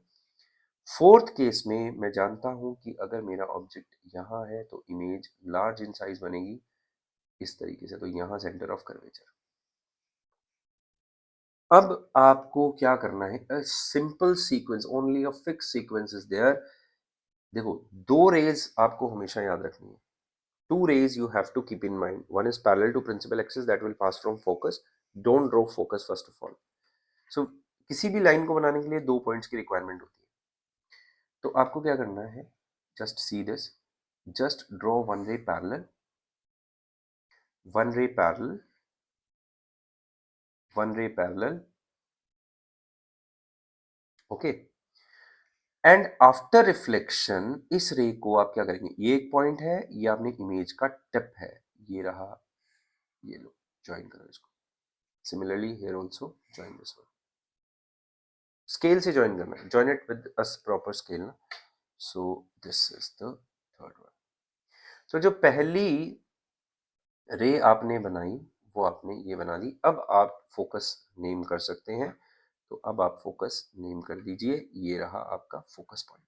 फोर्थ केस में मैं जानता हूं कि अगर मेरा ऑब्जेक्ट यहाँ है तो इमेज लार्ज इन साइज बनेगी इस तरीके से, तो यहाँ सेंटर ऑफ कर्वेचर। अब आपको क्या करना है, a simple sequence, only a fix sequence is there. देखो, दो रेज आपको हमेशा याद रखनी है। Two rays you have to keep in mind. One is parallel to principal axis that will pass from focus. Don't draw focus first of all. So किसी भी लाइन को बनाने के लिए दो पॉइंट्स की रिक्वायरमेंट होती है। तो आपको क्या करना है, just see this, just draw one ray parallel, one ray parallel, one ray parallel. Okay, and after reflection इस रे को आप क्या करेंगे, ये एक पॉइंट है, ये आपने इमेज का टिप है, ये रहा, ये लो, ज्वाइन करो इसको। Similarly here also join this one. Scale से ज्वाइन करना है, join it with a proper scale ना। So this is the third one. तो जो पहली रे आपने बनाई वो आपने ये बना दी। अब आप फोकस नेम कर सकते हैं, तो अब आप फोकस नेम कर दीजिए। ये रहा आपका फोकस पॉइंट,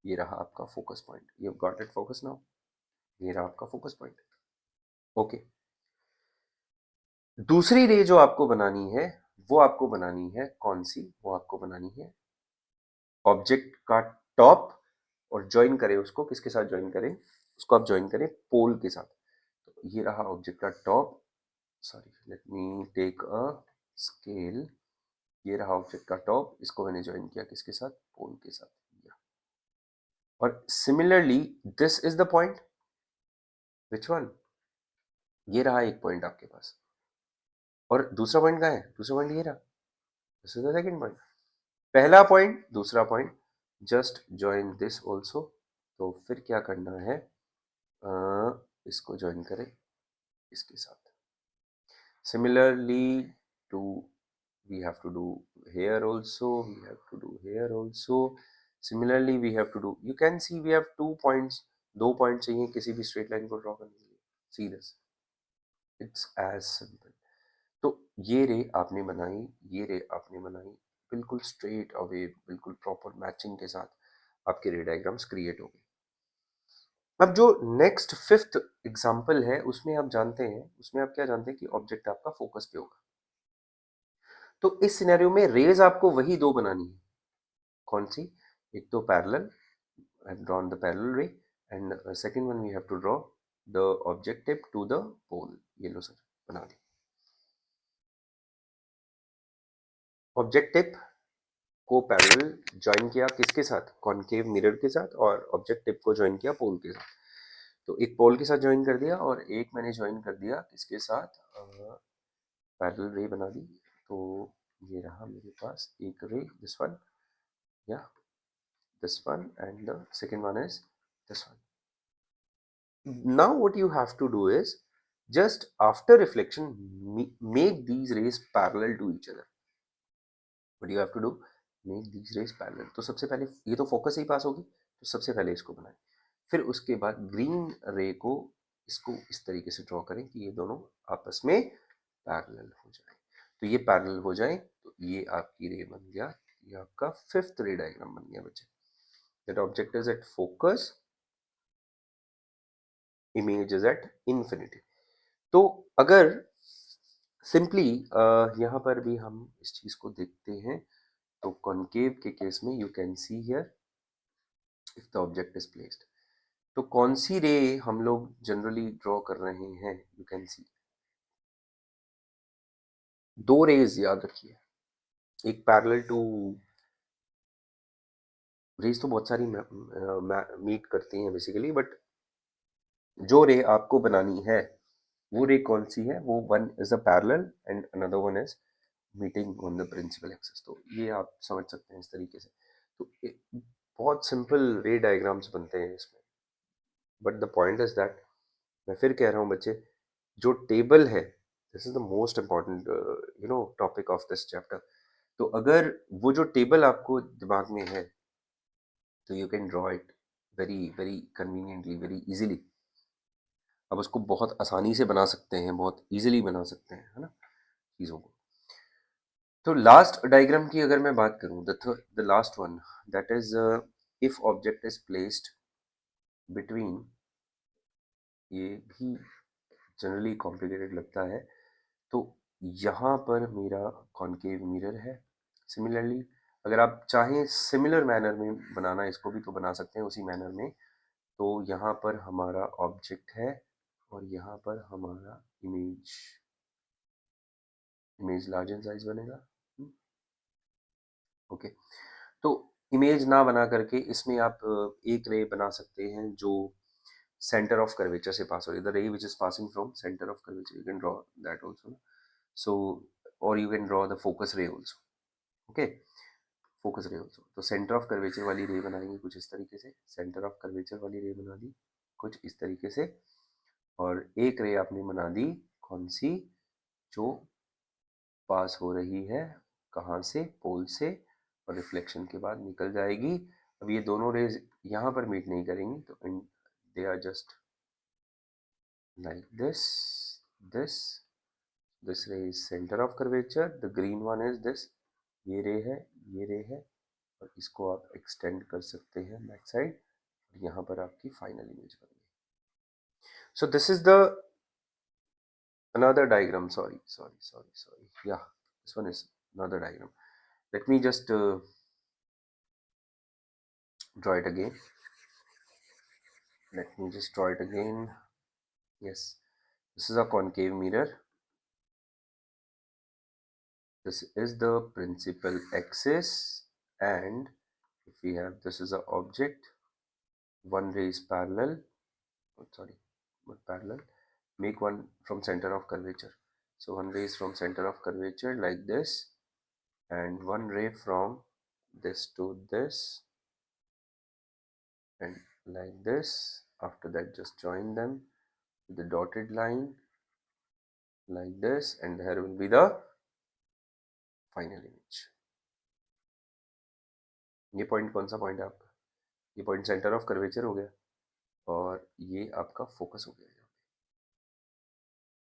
ये रहा आपका focus point, you got it focus now, ये रहा आपका फोकस पॉइंट। ओके, दूसरी रे जो आपको बनानी है वो आपको बनानी है कौन सी, वो आपको बनानी है ऑब्जेक्ट का टॉप, और ज्वाइन करें उसको किसके साथ, ज्वाइन करें उसको, आप ज्वाइन करें पोल के साथ। तो ये रहा ऑब्जेक्ट का top, sorry let me take a scale, ये रहा ऑब्जेक्ट का टॉप, इसको मैंने ज्वाइन किया किसके साथ, पोल के साथ। और similarly this is the point, which one, ये रहा एक पॉइंट आपके पास, और दूसरा पॉइंट कहाँ है, दूसरा पॉइंट ये रहा, this is the second point. पहला पॉइंट दूसरा point, just join this also. तो फिर क्या करना है, इसको ज्वाइन करें इसके साथ। Similarly to, we have to do here also, we have to do here also. Similarly we have to do, you can see we have 2 points, दो पॉइंट चाहिए किसी भी स्ट्रेट लाइन को ड्रॉ करने के लिए। See this, it's as simple. तो ये रे आपने बनाई, ये रे आपने बनाई, बिल्कुल स्ट्रेट अवे, बिल्कुल प्रॉपर मैचिंग के साथ आपके रे डायग्राम्स क्रिएट हो गए। अब जो नेक्स्ट फिफ्थ एग्जाम्पल है उसमें आप जानते हैं, उसमें आप क्या जानते हैं कि ऑब्जेक्ट आपका फोकस पे होगा। तो इस सिनेरियो में रेज आपको वही दो बनानी है। कौन सी? एक तो parallel, I have drawn the parallel ray, and second one we have to draw the object tip to the pole। ये लो सर, बना दी। ऑब्जेक्ट टिप को पैरेलल ज्वाइन किया किसके साथ? कॉनकेव मिरर के साथ, और ऑब्जेक्ट टिप को ज्वाइन किया पोल के साथ। तो एक पोल के साथ ज्वाइन कर दिया और एक मैंने ज्वाइन कर दिया किसके साथ? पैरेलल रे बना दी। तो ये रहा मेरे पास एक रे, दिस वन, या this one, and the second one is this one. Now what you have to do is just after reflection make these rays parallel to each other। what you have to do, make these rays parallel। तो सबसे पहले ये तो फोकस ही पास होगी, तो सबसे पहले इसको बनाएं। फिर उसके बाद ग्रीन रे को, इसको इस तरीके से ड्रॉ करें कि ये दोनों आपस में पैरेलल हो जाए। तो ये पैरेलल हो जाए तो ये आपकी रे बन गया, ये आपका फिफ्थ रे डायग्राम बन गया बच्चे। That object is at focus, image is at infinity. तो अगर सिंपली यहाँ पर भी हम इस चीज को देखते हैं, तो कॉनकेव के केस में you can see here if the object is placed. तो कौन सी रे हम लोग जनरली ड्रॉ कर रहे हैं? यू कैन सी दो रेज याद रखिए, एक पैरेलल टू, रेज तो बहुत सारी मीट करती हैं बेसिकली, बट जो रे आपको बनानी है वो रे कौन सी है? वो one is a parallel and another one is meeting on the principal axis. तो ये आप समझ सकते हैं इस तरीके से। तो बहुत सिंपल रे डायग्राम्स बनते हैं इसमें। But the point is that, मैं फिर कह रहा हूँ बच्चे, जो टेबल है, this is the most important topic of this chapter. तो अगर वो जो टेबल आपको दिमाग में है, तो you can draw it very very conveniently, very easily. आप उसको बहुत आसानी से बना सकते हैं, बहुत इजीली बना सकते हैं, है ना, चीज़ों को। तो लास्ट डायग्राम की अगर मैं बात करूं, the last one, that is if object is placed between, ये भी जनरली कॉम्प्लिकेटेड लगता है। तो यहाँ पर मेरा कॉनकेव मिरर है। सिमिलरली अगर आप चाहें सिमिलर मैनर में बनाना इसको भी, तो बना सकते हैं उसी मैनर में। तो यहाँ पर हमारा ऑब्जेक्ट है और यहाँ पर हमारा image, image large in size बनेगा। ओके, तो इमेज ना बना करके इसमें आप एक रे बना सकते हैं जो सेंटर ऑफ कर्वेचर से पास हो रही है, the ray which is passing from centre of curvature, you can draw that also. So और you can draw the focus ray also. Okay, focus ray also. तो सेंटर ऑफ कर्वेचर वाली रे बनाएंगे कुछ इस तरीके से, सेंटर ऑफ कर्वेचर वाली रे बना दी कुछ इस तरीके से, और एक रे आपने बना दी कौन सी? जो पास हो रही है कहाँ से? पोल से, और रिफ्लेक्शन के बाद निकल जाएगी। अब ये दोनों रेज यहाँ पर मीट नहीं करेंगी, तो they are just like this this ray is centre of curvature, the green one is this, ये रे है, ये रे है, और इसको आप एक्सटेंड कर सकते हैं बैक साइड, और यहाँ पर आपकी फाइनल इमेज बन गई। सो this is the another diagram, sorry, yeah, this one is another diagram। let me just draw it again, let me just draw it again। yes, this is a concave mirror, this is the principal axis, and if we have, this is a object, one ray is parallel, oh, sorry, not parallel, make one from center of curvature, so one ray is from center of curvature like this, and one ray from this to this, and like this. After that, just join them with the dotted line like this, and there will be the final image। ये पॉइंट कौन सा पॉइंट है आपका? ये पॉइंट सेंटर ऑफ कर्वेचर हो गया, और ये आपका फोकस हो गया।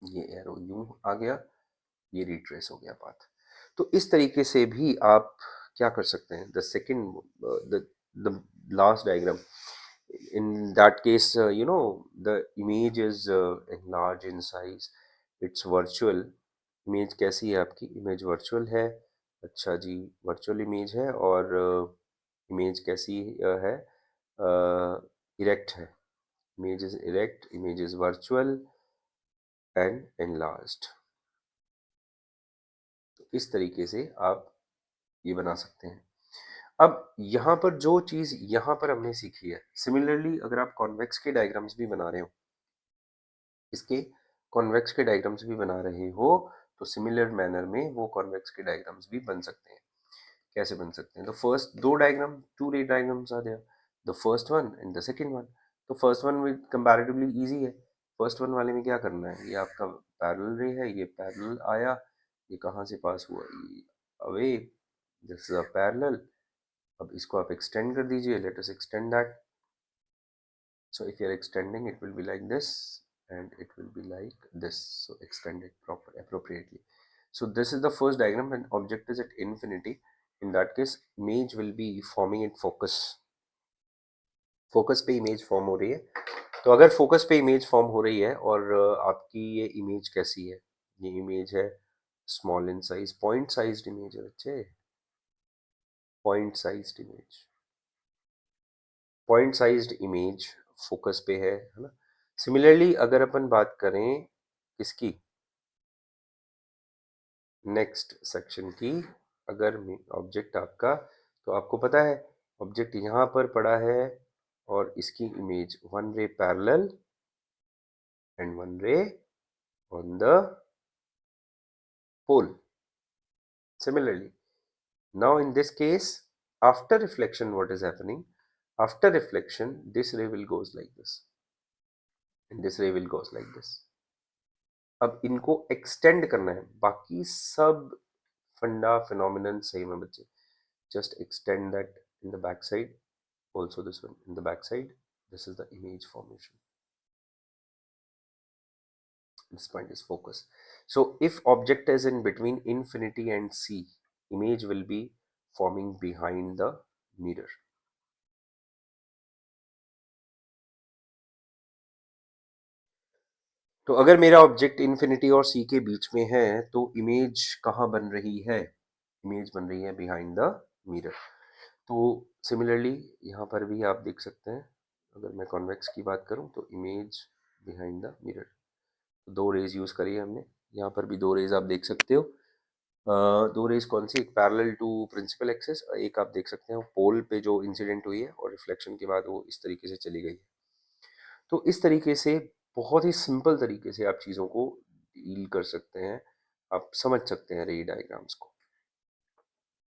ये एरो यूं आ गया, ये रिट्रेस हो गया पाथ। तो इस तरीके से भी आप क्या कर सकते हैं, the second the last diagram, in that case the image is enlarged in size, it's virtual। Image कैसी है आपकी, इमेज वर्चुअल है। अच्छा जी, वर्चुअल इमेज है, और इमेज कैसी है, इरेक्ट है। Image is erect, image is virtual and enlarged। तो इस तरीके से आप ये बना सकते हैं। अब यहाँ पर जो चीज़ यहाँ पर हमने सीखी है, सिमिलरली अगर आप कॉन्वेक्स के डायग्राम्स भी बना रहे हो, इसके कॉन्वेक्स के डायग्राम्स भी बना रहे हो, तो सिमिलर मैनर में वो कॉन्वेक्स के डायग्राम्स भी बन सकते हैं। कैसे बन सकते हैं, तो फर्स्ट दो diagram, two ray diagrams are there, the first one and the second one. तो first one with comparatively easy है। फर्स्ट वन वाले में क्या करना है, ये आपका पैरेलल रे है, ये पैरेलल आया, ये कहाँ से पास हुआ, ये away, this is a parallel. अब इसको आप एक्सटेंड कर दीजिए, let us extend that. So if you are extending, it will be like this and it will be like this. So extend it appropriately. So this is the first diagram when object is at infinity. In that case, image will be forming at focus. Focus पे इमेज फॉर्म हो रही है। तो अगर फोकस पे इमेज फॉर्म हो रही है और आपकी ये इमेज कैसी है, ये इमेज है small in size, point sized image है बच्चे, point sized image, point sized image focus पे है ना। सिमिलरली अगर अपन बात करें किसकी, नेक्स्ट सेक्शन की, अगर ऑब्जेक्ट आपका, तो आपको पता है ऑब्जेक्ट यहाँ पर पड़ा है और इसकी image one ray parallel and one ray on the pole. Similarly, now in this case, after reflection, what is happening? After reflection, this ray will goes like this, and this ray will goes like this. अब इनको एक्सटेंड करना है, बाकी सब फंडा फिनोमिनन सेम है बच्चे। Just extend that in the back side, also this one in the back side. This is the image formation. This point is focus. So if object is in between infinity and C, image will be forming behind the mirror. तो अगर मेरा ऑब्जेक्ट इन्फिनिटी और सी के बीच में है, तो इमेज कहाँ बन रही है, इमेज बन रही है बिहाइंड द मिरर। तो सिमिलरली यहाँ पर भी आप देख सकते हैं, अगर मैं कॉन्वेक्स की बात करूँ तो इमेज बिहाइंड द मिरर। दो रेज यूज़ करी है हमने, यहाँ पर भी दो रेज आप देख सकते हो। दो रेज कौन सी, एक पैरेलल टू प्रिंसिपल एक्सिस, एक आप देख सकते हो पोल पे जो इंसिडेंट हुई है और रिफ्लेक्शन के बाद वो इस तरीके से चली गई। तो इस तरीके से बहुत ही सिंपल तरीके से आप चीज़ों को डील कर सकते हैं, आप समझ सकते हैं रे डायग्राम्स को।